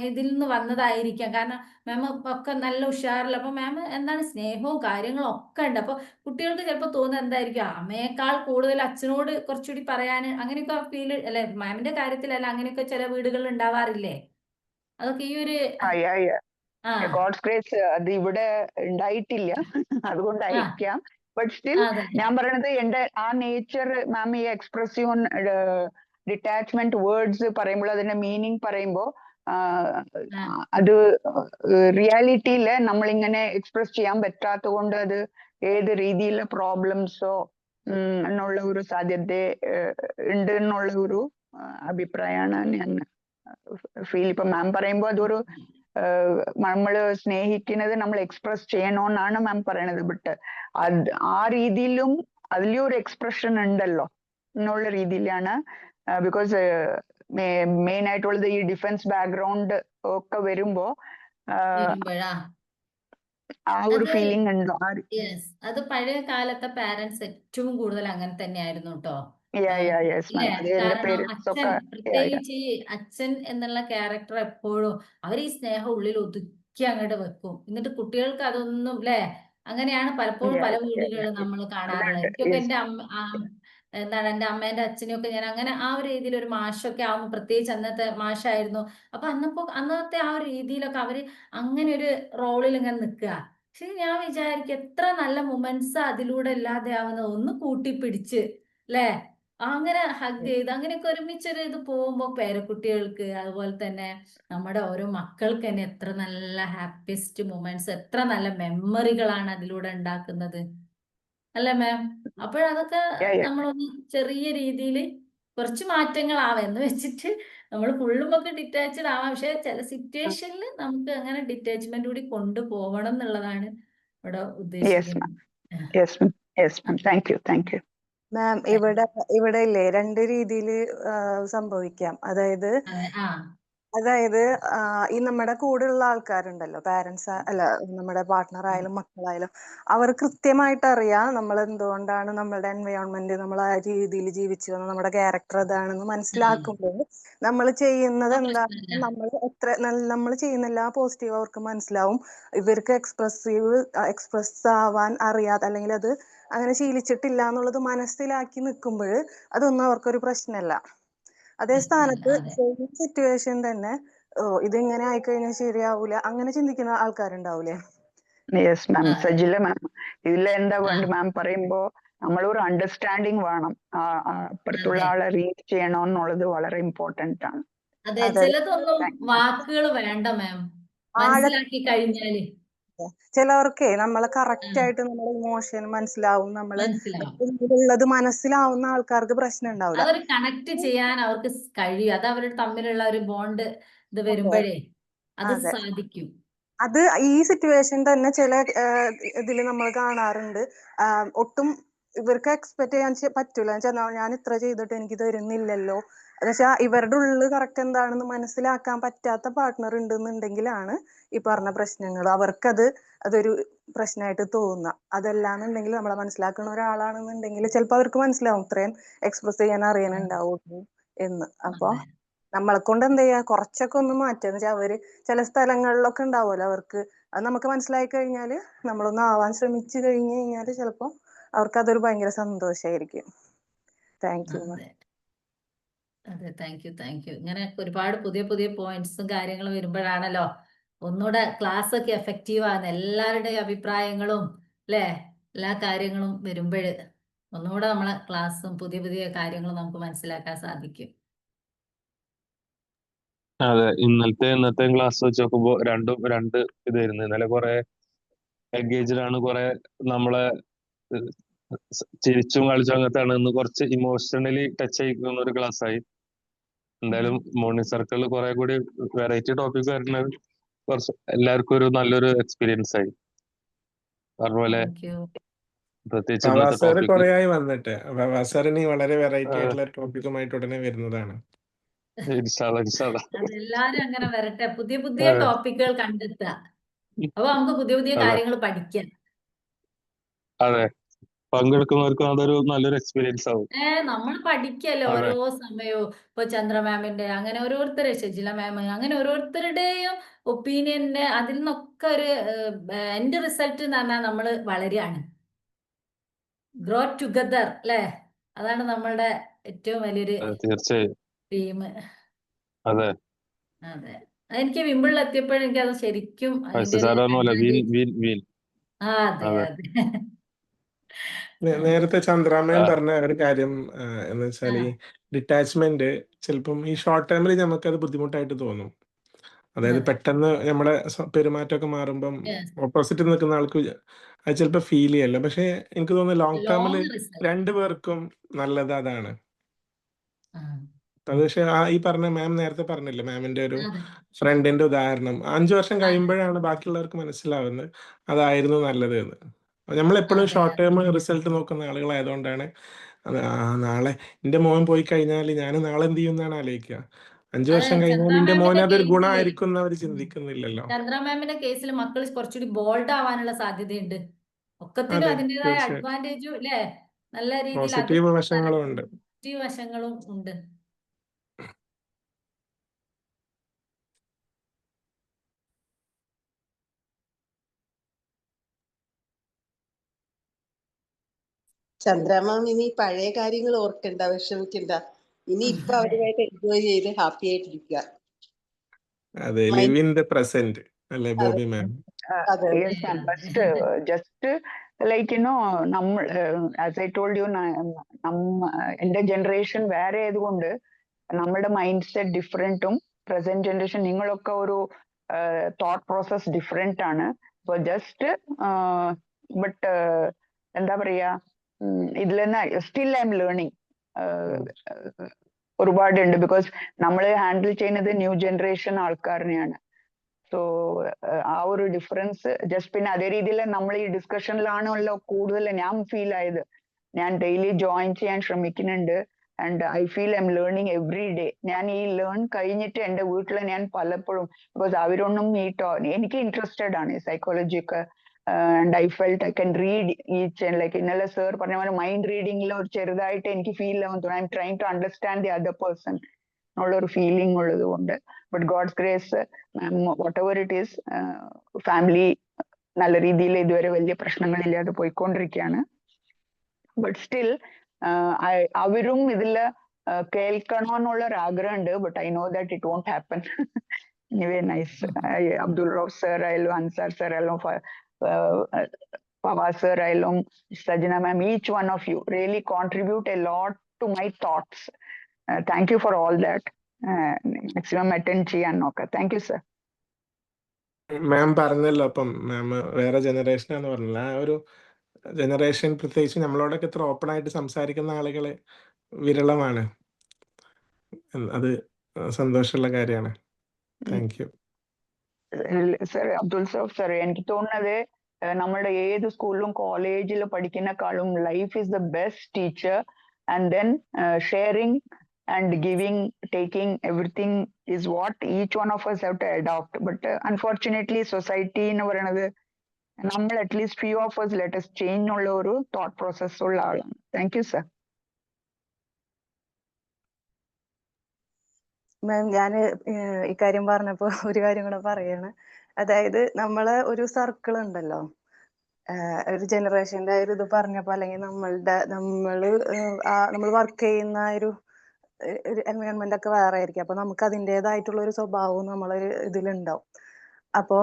ഇതിൽ നിന്ന് വന്നതായിരിക്കാം. കാരണം മാം ഒക്കെ നല്ല ഉഷാറില്ല. അപ്പൊ മാം എന്താണ് സ്നേഹവും കാര്യങ്ങളും ഒക്കെ ഉണ്ട്. അപ്പൊ കുട്ടികൾക്ക് ചിലപ്പോൾ തോന്നുന്നത് എന്തായിരിക്കും, അമ്മയേക്കാൾ കൂടുതൽ അച്ഛനോട് കുറച്ചുകൂടി പറയാൻ അങ്ങനെയൊക്കെ ഫീൽ അല്ലെ, മാമിന്റെ കാര്യത്തിലല്ല അങ്ങനെയൊക്കെ ചില വീടുകളിൽ ഉണ്ടാവാറില്ലേ? അതൊക്കെ ഈ ഒരു ആ ഗോഡ്സ് ഗ്രേസ് അത് ഇവിടെ ഉണ്ടായിട്ടില്ല, അതുകൊണ്ടായിരിക്കാം. ബട്ട് സ്റ്റിൽ അതെ ഞാൻ പറയണത് എന്റെ ആ നേച്ചർ മാം ഈ എക്സ്പ്രസീവ് ഡിറ്റാച്ച്മെന്റ് വേർഡ്സ് പറയുമ്പോൾ അതിന്റെ മീനിങ് പറയുമ്പോൾ അത് റിയാലിറ്റിയില് നമ്മളിങ്ങനെ എക്സ്പ്രസ് ചെയ്യാൻ പറ്റാത്തത് കൊണ്ട് അത് ഏത് രീതിയിലെ പ്രോബ്ലംസോ എന്നുള്ള ഒരു സാധ്യത ഉണ്ട് എന്നുള്ള ഒരു അഭിപ്രായമാണ് ഞാൻ ഫീൽ. ഇപ്പൊ മാം പറയുമ്പോൾ അതൊരു നമ്മള് സ്നേഹിക്കുന്നത് നമ്മൾ എക്സ്പ്രസ് ചെയ്യണമെന്നാണ് മാം പറയണത്. ബട്ട് അത് ആ രീതിയിലും അതിലും ഒരു എക്സ്പ്രഷൻ ഉണ്ടല്ലോ എന്നുള്ള രീതിയിലാണ്. ബിക്കോസ് മെയിൻ ആയിട്ടുള്ളത് ഈ ഡിഫൻസ് ബാക്ക്ഗ്രൗണ്ട് ഒക്കെ വരുമ്പോ ആ ഒരു ഫീലിംഗ് ഉണ്ടോ? അത് പഴയ കാലത്തെ പാരന്റ്സ് ഏറ്റവും കൂടുതൽ അങ്ങനെ തന്നെയായിരുന്നു കേട്ടോ. കാരണം അച്ഛൻ, പ്രത്യേകിച്ച് ഈ അച്ഛൻ എന്നുള്ള ക്യാരക്ടർ എപ്പോഴും അവർ ഈ സ്നേഹം ഉള്ളിൽ ഒതുക്കി അങ്ങോട്ട് വെക്കും. എന്നിട്ട് കുട്ടികൾക്ക് അതൊന്നും അല്ലേ, അങ്ങനെയാണ് പലപ്പോഴും പല വീടുകളിൽ നമ്മൾ കാണാറുള്ളത്. എനിക്കൊക്കെ എന്റെ എന്താണ് എന്റെ അമ്മേന്റെ അച്ഛനെയൊക്കെ ഞാൻ അങ്ങനെ ആ ഒരു രീതിയിൽ ഒരു മാഷൊക്കെ ആവുമ്പോൾ, പ്രത്യേകിച്ച് അന്നത്തെ മാഷായിരുന്നു. അപ്പൊ അന്നത്തെ ആ ഒരു രീതിയിലൊക്കെ അവര് അങ്ങനെ ഒരു റോളിൽ ഇങ്ങനെ നിൽക്കുക. പക്ഷെ ഞാൻ വിചാരിക്കും എത്ര നല്ല മൊമെന്റ്സ് അതിലൂടെ ഇല്ലാതെ ആവുന്നത്. ഒന്ന് കൂട്ടിപ്പിടിച്ച് അല്ലേ, അങ്ങനെ ഹഗ് ചെയ്ത് അങ്ങനെയൊക്കെ ഒരുമിച്ചൊരു ഇത് പോകുമ്പോ പേരക്കുട്ടികൾക്ക് അതുപോലെ തന്നെ നമ്മുടെ ഓരോ മക്കൾക്ക് തന്നെ എത്ര നല്ല ഹാപ്പിയസ്റ്റ് മൊമെന്റ്സ്, എത്ര നല്ല മെമ്മറികളാണ് അതിലൂടെ ഉണ്ടാക്കുന്നത് അല്ലേ മാം? അപ്പോഴതൊക്കെ നമ്മളൊന്ന് ചെറിയ രീതിയിൽ കുറച്ച് മാറ്റങ്ങളാവാം എന്ന് വെച്ചിട്ട് നമ്മൾ ഫുള്ളും ഒക്കെ ഡിറ്റാച്ച്ഡ് ആവാം. പക്ഷെ ചില സിറ്റുവേഷനിൽ നമുക്ക് അങ്ങനെ ഡിറ്റാച്ച്മെന്റ് കൂടി കൊണ്ടുപോകണം എന്നുള്ളതാണ് ഇവിടെ ഉദ്ദേശിക്കുന്നത്. മാം ഇവിടെ ഇല്ലേ 2 രീതിയിൽ സംഭവിക്കാം. അതായത് ഈ നമ്മുടെ കൂടെയുള്ള ആൾക്കാരുണ്ടല്ലോ, പാരന്റ്സ് അല്ല നമ്മുടെ പാർട്ട്ണർ ആയാലും മക്കളായാലും, അവർ കൃത്യമായിട്ട് അറിയാം നമ്മൾ എന്തുകൊണ്ടാണ് നമ്മളുടെ എൻവയോൺമെന്റ് നമ്മൾ ആ രീതിയിൽ ജീവിച്ചു വന്നത്, നമ്മുടെ ക്യാരക്ടർ അതാണെന്ന് മനസ്സിലാക്കുമ്പോൾ നമ്മൾ ചെയ്യുന്നത് എന്താണെന്ന് നമ്മൾ ചെയ്യുന്ന എല്ലാ പോസിറ്റീവ് അവർക്ക് മനസ്സിലാവും. ഇവർക്ക് എക്സ്പ്രസ് ആവാൻ അറിയാതെ അല്ലെങ്കിൽ അത് അങ്ങനെ ശീലിച്ചിട്ടില്ല എന്നുള്ളത് മനസ്സിലാക്കി നിൽക്കുമ്പോൾ അതൊന്നും അവർക്കൊരു പ്രശ്നമല്ല. അതേ സ്ഥാനത്ത് സെയിം സിറ്റുവേഷൻ തന്നെ ഇതിങ്ങനെ ആയിക്കഴിഞ്ഞാൽ ശരിയാവൂല അങ്ങനെ ചിന്തിക്കുന്ന ആൾക്കാരുണ്ടാവൂലേ? യെസ് മാം, സജില മാം ഇതിൽ എന്താ വേണ്ട മാം പറയുമ്പോ നമ്മളൊരു അണ്ടർസ്റ്റാൻഡിങ് വേണം. അപ്പുറത്തുള്ള ആളെ റീച്ച് ചെയ്യണമെന്നുള്ളത് വളരെ ഇമ്പോർട്ടന്റ് ആണ്. അതെ, ചിലതൊന്നും വാക്കുകൾ വേണ്ട മാം, മനസ്സിലാക്കി കഴിഞ്ഞാല്. ചിലവർക്കേ നമ്മളെ കറക്റ്റ് ആയിട്ട് നമ്മുടെ ഇമോഷൻ മനസ്സിലാവും, നമ്മള് ഉള്ളത് മനസ്സിലാവുന്ന ആൾക്കാർക്ക് പ്രശ്നം ഉണ്ടാവില്ല. അതൊരു കണക്ട് ചെയ്യാൻ അവർക്ക് കഴിയും. അത് അവർ തമ്മിലുള്ള ഒരു ബോണ്ട് ഇത് വരുമ്പോഴേ അത് സാധിക്കും. അത് ഈ സിറ്റുവേഷൻ തന്നെ ചില ഇതിൽ നമ്മൾ കാണാറുണ്ട്. ഒട്ടും ഇവർക്ക് എക്സ്പെക്ട് ചെയ്യാൻ പറ്റൂല. ഞാൻ ഇത്ര ചെയ്തിട്ട് എനിക്ക് തരുന്നില്ലല്ലോ എന്നുവെച്ചാൽ ഇവരുടെ ഉള്ളിൽ കറക്റ്റ് എന്താണെന്ന് മനസ്സിലാക്കാൻ പറ്റാത്ത പാർട്ട്ണർ ഉണ്ടെന്നുണ്ടെങ്കിലാണ് ഈ പറഞ്ഞ പ്രശ്നങ്ങൾ അതൊരു പ്രശ്നമായിട്ട് തോന്നുക. അതല്ലാന്നുണ്ടെങ്കിൽ നമ്മളെ മനസ്സിലാക്കുന്ന ഒരാളാണെന്നുണ്ടെങ്കിൽ ചിലപ്പോൾ അവർക്ക് മനസ്സിലാവും ഇത്രയും എക്സ്പ്രസ് ചെയ്യാൻ അറിയാനുണ്ടാവുള്ളൂ എന്ന്. അപ്പൊ നമ്മളെ കൊണ്ട് എന്ത് ചെയ്യാ, കുറച്ചൊക്കെ ഒന്ന് മാറ്റുക എന്ന് വെച്ചാൽ അവര് ചില സ്ഥലങ്ങളിലൊക്കെ ഉണ്ടാവുമല്ലോ അവർക്ക്, അത് നമുക്ക് മനസ്സിലാക്കി കഴിഞ്ഞാല് നമ്മളൊന്ന് ആവാൻ ശ്രമിച്ചു കഴിഞ്ഞു കഴിഞ്ഞാല് ചിലപ്പോ അവർക്ക് അതൊരു ഭയങ്കര സന്തോഷമായിരിക്കും. Thank you. അതെ, താങ്ക് യു. ഇങ്ങനെ ഒരുപാട് പുതിയ പുതിയ പോയിന്റ്സും കാര്യങ്ങളും വരുമ്പോഴാണല്ലോ ഒന്നുകൂടെ ക്ലാസ് ഒക്കെ എഫക്റ്റീവ് ആകുന്നത്. എല്ലാവരുടെയും അഭിപ്രായങ്ങളും അല്ലേ, എല്ലാ കാര്യങ്ങളും വരുമ്പോൾ ഒന്നുകൂടെ നമ്മളെ ക്ലാസ്സും പുതിയ പുതിയ കാര്യങ്ങളും നമുക്ക് മനസ്സിലാക്കാൻ സാധിക്കും. അതെ, ഇന്നത്തെ ക്ലാസ് വെച്ച് നോക്കുമ്പോ രണ്ട് ഇതായിരുന്നു. ഇന്നലെ കുറെ എൻഗേജ്ഡ് ആണ്, കുറെ നമ്മളെ ചിരിച്ചും കളിച്ചും അങ്ങനത്താണ്. ഇന്ന് കുറച്ച് ഇമോഷണലി ടച്ച് ആയിക്കുന്ന ഒരു ക്ലാസ് ആയി. എന്തായാലും മോർണിംഗ് സർക്കിളിൽ കുറെ കൂടി വെറൈറ്റി ടോപ്പിക് വരുന്നത് കുറച്ച് എല്ലാവർക്കും ഒരു നല്ലൊരു എക്സ്പീരിയൻസ് ആയി. പറഞ്ഞ പോലെ പ്രത്യേകിച്ച് ഇന്നത്തെ സാറ് ടോപ്പിക് കുറെ ആയി വന്നിട്ട് സാറിന് വളരെ വെറൈറ്റി ആയിട്ടുള്ള ടോപ്പിക്കുമായിട്ട് ഉടനെ വരുന്നതാണ്. അതെല്ലാരും അങ്ങനെ വരട്ടെ, പുതിയ പുതിയ ടോപ്പിക്കുകൾ കണ്ടെത്തുക. അപ്പൊ നമുക്ക് പുതിയ പുതിയ കാര്യങ്ങൾ പഠിക്കാം. അതെ, പങ്കെടുക്കുന്നവർക്ക് അതൊരു നല്ലൊരു എക്സ്പീരിയൻസ് ആവും. നമ്മൾ പഠിക്കല്ലോ ഓരോ സമയവും. ഇപ്പൊ ചന്ദ്ര മാമിന്റെ അങ്ങനെ ഓരോരുത്തരെ, ഷജില മാം, അങ്ങനെ ഓരോരുത്തരുടെയും ഒപ്പീനിയന്റെ അതിൽ നിന്നൊക്കെ ഒരു എന്റെ റിസൾട്ട് എന്ന് പറഞ്ഞാൽ നമ്മൾ വളരെയാണ്, ഗ്രോ ടുഗദർ അല്ലേ? അതാണ് നമ്മളുടെ ഏറ്റവും വലിയൊരു തീർച്ചയായും തീം. അതെ, അതെ, എനിക്ക് വിമ്പിളിൽ എത്തിയപ്പോഴും എനിക്ക് അത് ശരിക്കും അതിന്റെ അതെ അതെ. നേരത്തെ ചന്ദ്രാമൻ പറഞ്ഞ ഒരു കാര്യം എന്ന് വെച്ചാൽ ഈ ഡിറ്റാച്ച്മെന്റ് ചിലപ്പം ഈ ഷോർട്ട് ടൈമിൽ നമുക്കത് ബുദ്ധിമുട്ടായിട്ട് തോന്നും. അതായത് പെട്ടെന്ന് നമ്മുടെ പെരുമാറ്റമൊക്കെ മാറുമ്പം ഓപ്പോസിറ്റ് നിൽക്കുന്ന ആൾക്ക് അത് ചിലപ്പോൾ ഫീൽ ചെയ്യല്ലോ. പക്ഷെ എനിക്ക് തോന്നുന്നു ലോങ് ടേമിൽ രണ്ടുപേർക്കും നല്ലത് അതാണ്. അത് പക്ഷെ ഈ പറഞ്ഞ മാം നേരത്തെ പറഞ്ഞില്ലേ, മാമിന്റെ ഒരു ഫ്രണ്ടിന്റെ ഉദാഹരണം 5 വർഷം കഴിയുമ്പോഴാണ് ബാക്കിയുള്ളവർക്ക് മനസ്സിലാവുന്നത് അതായിരുന്നു നല്ലത് എന്ന്. നമ്മളെപ്പോഴും ഷോർട്ട് ടേം റിസൾട്ട് നോക്കുന്ന ആളുകളായതുകൊണ്ടാണ് നാളെ എന്റെ മോൻ പോയി കഴിഞ്ഞാൽ ഞാൻ നാളെ എന്ത് ചെയ്യുമെന്നാണ് ആലോചിക്കുക. 5 വർഷം കഴിഞ്ഞാൽ എന്റെ മോൻ അതൊരു ഗുണമായിരിക്കും എന്ന് അവർ ചിന്തിക്കുന്നില്ലല്ലോ. ചന്ദ്ര മാമിന്റെ കേസിൽ മക്കൾ കുറച്ചുകൂടി ബോൾഡ് ആവാനുള്ള സാധ്യതയുണ്ട്. ഒക്കത്തിനും അതിൻ്റെതായ അഡ്വാൻറ്റേജും അല്ലേ, നല്ല രീതിയിൽ പോസിറ്റീവ് വശങ്ങളും ഉണ്ട്, പോസിറ്റീവ് വശങ്ങളും ഉണ്ട്. ചന്ദ്രമാം ഇനി പഴയ കാര്യങ്ങൾ ഓർക്കണ്ട, വിഷമിക്കണ്ട. ഇനി ഇപ്പൊ അവരുമായിട്ട് എൻജോയ് ചെയ്ത് ഹാപ്പി ആയിട്ടിരിക്കുക. അതെ, ലിവ് ഇൻ ദ പ്രസന്റ് അല്ലേ ബോബി മാം? Yes, ma'am. Just like as I told you, എന്റെ ജനറേഷൻ വേറെ ആയതുകൊണ്ട് നമ്മുടെ മൈൻഡ് സെറ്റ് ഡിഫറെന്റും പ്രസന്റ് ജനറേഷൻ നിങ്ങളൊക്കെ ഒരു തോട്ട് പ്രോസസ് ഡിഫറെന്റ് ആണ്. സോ ജസ്റ്റ് ബട്ട് എന്താ പറയാ, ഇതിൽ തന്നെ സ്റ്റിൽ ഐ എം ലേണിംഗ് ഒരുപാടുണ്ട്. ബിക്കോസ് നമ്മൾ ഹാൻഡിൽ ചെയ്യുന്നത് ന്യൂ ജനറേഷൻ ആൾക്കാരിനെയാണ്. സോ ആ ഒരു ഡിഫറൻസ് ജസ്റ്റ്, പിന്നെ അതേ രീതിയിൽ നമ്മൾ ഈ ഡിസ്കഷനിലാണല്ലോ കൂടുതൽ ഞാൻ ഫീൽ ആയത്. ഞാൻ ഡെയിലി ജോയിൻ ചെയ്യാൻ ശ്രമിക്കുന്നുണ്ട് and I feel I M learning every day. ഞാൻ ഈ ലേൺ കഴിഞ്ഞിട്ട് എൻ്റെ വീട്ടിൽ ഞാൻ പലപ്പോഴും, ബിക്കോസ് അവരൊന്നും എനിക്ക് ഇൻട്രസ്റ്റഡ് ആണ് സൈക്കോളജി ഒക്കെ, and I felt I can read each and like ഇന്നലെ സർ പറഞ്ഞ പോലെ മൈൻഡ് റീഡിങ്ങിൽ ഒരു ചെറുതായിട്ട് എനിക്ക് ഫീൽ ആവാൻ തോന്നുന്നു. I am trying to understand the other person ഉള്ളൊരു ഫീലിംഗ് ഉള്ളത് കൊണ്ട്. But God's grace, whatever it is, family നല്ല രീതിയിൽ ഇതുവരെ വലിയ പ്രശ്നങ്ങളില്ലാതെ പോയിക്കൊണ്ടിരിക്കുകയാണ്. ബട്ട് സ്റ്റിൽ അവരും ഇതില് കേൾക്കണമെന്നുള്ള ഒരു ആഗ്രഹമുണ്ട്. But I know that it won't happen. Anyway nice. Abdul Rauf sir ആയാലും, അൻസാർ സർ ആയാലും, Pawaz sir ആയാലും, Sajna ma'am, each one of you really contribute a lot to my thoughts. Thank you for all that. Maximum attend ചെയ്യാൻ നോക്കാം. Thank you sir. മാം പറഞ്ഞല്ലോ, അപ്പം മാം വേറെ ജനറേഷനാന്ന് പറഞ്ഞില്ല. ആ ഒരു ജനറേഷൻ പ്രത്യേകിച്ച് നമ്മളോടൊക്കെ ഇത്ര ഓപ്പൺ ആയിട്ട് സംസാരിക്കുന്ന ആളുകളെ വിരളമാണ്. അത് സന്തോഷമുള്ള കാര്യമാണ്. Thank you sir. അബ്ദുൾ സൗഫ് സർ, എനിക്ക് തോന്നുന്നത് നമ്മുടെ ഏത് സ്കൂളിലും കോളേജിലും പഠിക്കുന്നേക്കാളും life is the best teacher. And then sharing and giving, taking, everything is what each one of us have to adopt. But unfortunately society എന്ന് പറയുന്നത് നമ്മൾ at least few of us let us change ഉള്ള ഒരു thought process ഉള്ള ആളാണ്. Thank you sir. മാം, ഞാൻ ഇക്കാര്യം പറഞ്ഞപ്പോ ഒരു കാര്യം കൂടെ പറയാണ്. അതായത് നമ്മളെ ഒരു സർക്കിൾ ഉണ്ടല്ലോ, ഒരു ജനറേഷന്റെ ഒരു ഇത് പറഞ്ഞപ്പോ, അല്ലെങ്കിൽ നമ്മൾ വർക്ക് ചെയ്യുന്ന ഒരു എൻവയോൺമെന്റ് ഒക്കെ വേറെ ആയിരിക്കും. അപ്പൊ നമുക്ക് അതിൻ്റെതായിട്ടുള്ള ഒരു സ്വഭാവവും നമ്മളൊരു ഇതിലുണ്ടാവും. അപ്പൊ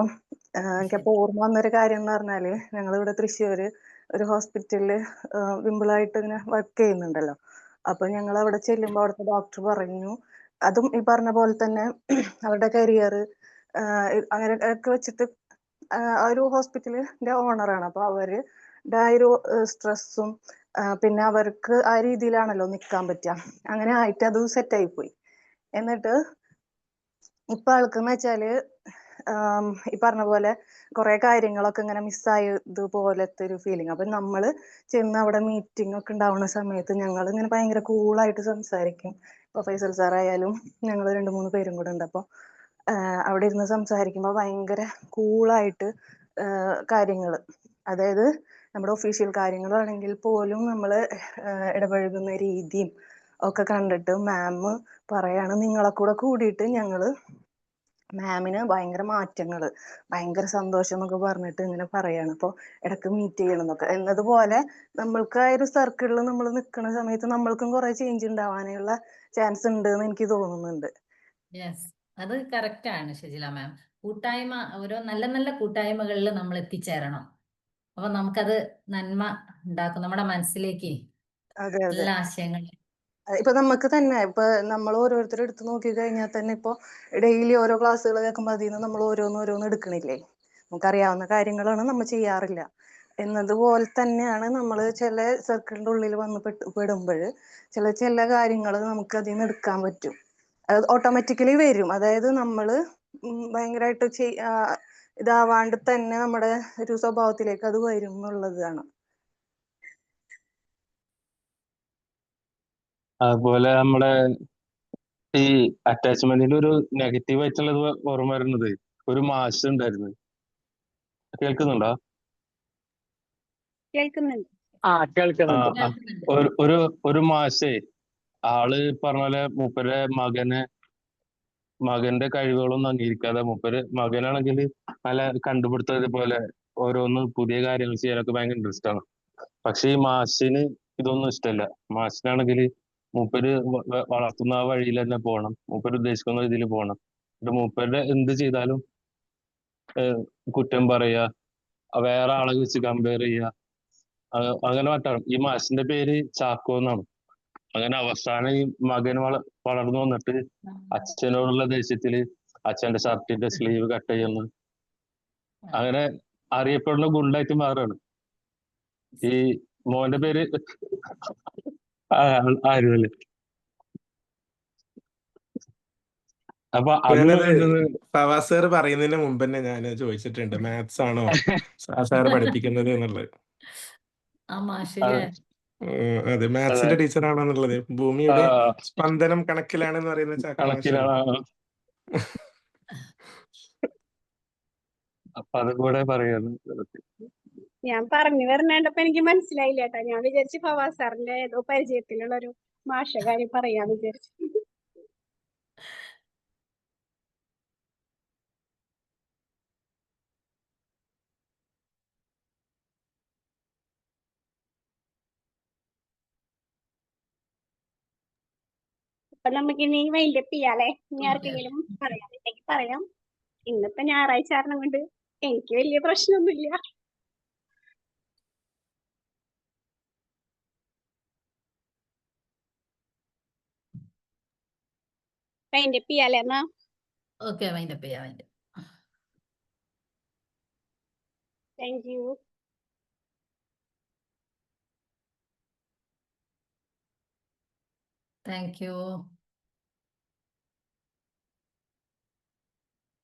എനിക്കപ്പോ ഓർമ്മ വന്നൊരു കാര്യം എന്ന് പറഞ്ഞാല്, ഞങ്ങളിവിടെ തൃശ്ശൂര് ഒരു ഹോസ്പിറ്റലില് വിമ്പിളായിട്ട് ഇങ്ങനെ വർക്ക് ചെയ്യുന്നുണ്ടല്ലോ. അപ്പൊ ഞങ്ങൾ അവിടെ ചെല്ലുമ്പോൾ അവിടുത്തെ ഡോക്ടർ പറഞ്ഞു, അതും ഈ പറഞ്ഞ പോലെ തന്നെ അവരുടെ കരിയർ അങ്ങനെ ഒക്കെ വെച്ചിട്ട് ആ ഒരു ഹോസ്പിറ്റലിന്റെ ഓണറാണ്. അപ്പൊ അവരുടെ ആ ഒരു സ്ട്രെസ്സും പിന്നെ അവർക്ക് ആ രീതിയിലാണല്ലോ നിക്കാൻ പറ്റുക. അങ്ങനെ ആയിട്ട് അത് സെറ്റായി പോയി. എന്നിട്ട് ഇപ്പൊ ആൾക്കെന്ന് വെച്ചാല് ഈ പറഞ്ഞ പോലെ കുറെ കാര്യങ്ങളൊക്കെ ഇങ്ങനെ മിസ്സായതുപോലത്തെ ഒരു ഫീലിംഗ്. അപ്പൊ നമ്മള് ചെന്ന് അവിടെ മീറ്റിംഗ് ഒക്കെ ഉണ്ടാവുന്ന സമയത്ത് ഞങ്ങൾ ഇങ്ങനെ ഭയങ്കര കൂളായിട്ട് സംസാരിക്കും. ഇപ്പൊ ഫൈസൽ സാറായാലും ഞങ്ങൾ 2-3 പേരും കൂടെ ഉണ്ട്. അപ്പൊ അവിടെ ഇരുന്ന് സംസാരിക്കുമ്പോൾ ഭയങ്കര കൂളായിട്ട് കാര്യങ്ങൾ, അതായത് നമ്മുടെ ഒഫീഷ്യൽ കാര്യങ്ങളാണെങ്കിൽ പോലും നമ്മൾ ഇടപഴകുന്ന രീതിയും ഒക്കെ കണ്ടിട്ട് മാം പറയാണ്, നിങ്ങളെ കൂടെ കൂടിയിട്ട് ഞങ്ങള് മാമിന് ഭയങ്കര മാറ്റങ്ങള്, ഭയങ്കര സന്തോഷം എന്നൊക്കെ പറഞ്ഞിട്ട് ഇങ്ങനെ പറയാണ്. അപ്പൊ ഇടയ്ക്ക് മീറ്റ് ചെയ്യണം എന്നൊക്കെ എന്നതുപോലെ നമ്മൾക്ക് ആ ഒരു സർക്കിളിൽ നമ്മൾ നിൽക്കുന്ന സമയത്ത് നമ്മൾക്കും കുറെ ചേഞ്ച് ഉണ്ടാവാനുള്ള ചാൻസ് ഉണ്ട് എന്ന് എനിക്ക് തോന്നുന്നുണ്ട്. യെസ്, അത് കറക്റ്റ് ആണ് ഷജില മാം. കൂട്ടായ്മ, ഓരോ നല്ല നല്ല കൂട്ടായ്മകളിൽ നമ്മൾ എത്തിച്ചേരണം. അപ്പൊ നമുക്കത് നന്മ ഉണ്ടാക്കും നമ്മുടെ മനസ്സിലേക്ക്. അതെ അതെ, നല്ല ആശയങ്ങൾ. ഇപ്പൊ നമുക്ക് തന്നെ ഇപ്പൊ നമ്മൾ ഓരോരുത്തരും എടുത്ത് നോക്കി കഴിഞ്ഞാൽ തന്നെ ഇപ്പൊ ഡെയിലി ഓരോ ക്ലാസ്സുകൾ കേൾക്കുമ്പോൾ അതിൽ നിന്ന് നമ്മൾ ഓരോന്ന് എടുക്കണില്ലേ? നമുക്കറിയാവുന്ന കാര്യങ്ങളാണ് നമ്മൾ ചെയ്യാറില്ല. എന്നതുപോലെ തന്നെയാണ് നമ്മൾ ചില സർക്കിളിന്റെ ഉള്ളിൽ വന്ന് പെടുമ്പോൾ ചില കാര്യങ്ങൾ നമുക്ക് അതിൽ നിന്ന് എടുക്കാൻ പറ്റും. അത് ഓട്ടോമാറ്റിക്കലി വരും. അതായത് നമ്മൾ ഭയങ്കരമായിട്ട് ഇതാവാണ്ട് തന്നെ നമ്മുടെ ഒരു സ്വഭാവത്തിലേക്ക് അത് വരും എന്നുള്ളതാണ്. അതുപോലെ നമ്മുടെ ഈ അറ്റാച്ച്മെന്റിൽ ഒരു നെഗറ്റീവ് ആയിട്ടുള്ളത് ഓർമ്മ വരുന്നത്, ഒരു മാഷ് ഉണ്ടായിരുന്നു. കേൾക്കുന്നുണ്ടോ? കേൾക്കുന്നുണ്ട്. കേൾക്കുന്നുണ്ട്. ഒരു മാഷേ, ആള് പറഞ്ഞ പോലെ മൂപ്പരെ മകന്റെ കഴിവുകളൊന്നും അംഗീകരിക്കാതെ, മകനാണെങ്കിൽ നല്ല കണ്ടുപിടുത്തം ഇതുപോലെ ഓരോന്ന് പുതിയ കാര്യങ്ങൾ ചെയ്യാനൊക്കെ ഭയങ്കര ഇൻട്രസ്റ്റ് ആണ്. പക്ഷെ ഈ മാഷിന് ഇതൊന്നും ഇഷ്ടമല്ല. മാഷിനാണെങ്കിൽ മൂപ്പര് വളർത്തുന്ന ആ വഴിയിൽ തന്നെ പോകണം, മൂപ്പര് ഉദ്ദേശിക്കുന്ന രീതിയിൽ പോകണം. മൂപ്പരുടെ എന്ത് ചെയ്താലും കുറ്റം പറയുക, വേറെ ആളെ വെച്ച് കമ്പയർ ചെയ്യുക, അങ്ങനെ മറ്റാണ്. ഈ മാഷിന്റെ പേര് ചാക്കോ എന്നാണ്. അങ്ങനെ അവസാനം ഈ മകൻ വളർന്നു വന്നിട്ട് അച്ഛനോടുള്ള ദേഷ്യത്തില് അച്ഛന്റെ ഷർട്ടിന്റെ സ്ലീവ് കട്ട് ചെയ്യുന്നു. അങ്ങനെ അറിയപ്പെടുന്ന ഗുണ്ടായിട്ട് മാറുകയാണ്. ഈ മോന്റെ പേര് ആരുമല്ലേ. അപ്പൊ അന്ന് ഞാനത് വേണ്ടത് ഫവാസ് സാർ പറയുന്നതിന് മുമ്പ് തന്നെ ഞാൻ ചോദിച്ചിട്ടുണ്ട്, മാത്സ് ആണോ സാർ പഠിപ്പിക്കുന്നത് എന്നുള്ളത്. ആ മാഷിലെ അതെ, മാത്സിന്റെ ടീച്ചർ ആണോ എന്നുള്ളത്. ഭൂമിയുടെ സ്പന്ദനം കണക്കിലാണെന്ന് പറയുന്ന ചാക്കോ മാഷല്ലേ. കണക്കിലാണ്. അപ്പൊ അതും കൂടെ പറയാണ്. ഞാൻ പറഞ്ഞു വരണേണ്ടപ്പോ എനിക്ക് മനസ്സിലായില്ല കേട്ടാ. ഞാൻ വിചാരിച്ചു ഫവാസ് സാറിന്റെ ഏതോ പരിചയത്തിലുള്ള ഒരു മാഷ കാര്യം പറയാന്ന് വിചാരിച്ചു. അപ്പൊ നമുക്കിനി വൈൻഡപ്പ് ചെയ്യാലേ? ഇനി ആർക്കെങ്കിലും പറയാനുണ്ടെങ്കിൽ പറയാം. ഇന്നത്തെ ഞായറാഴ്ച കാരണം കൊണ്ട് എനിക്ക് വലിയ പ്രശ്നമൊന്നുമില്ല. വൈൻഡപ്പ് ചെയ്യാലേ എന്നാ? ഓക്കെ, വൈൻഡപ്പ് ചെയ്യാം. Thank you. Thank U.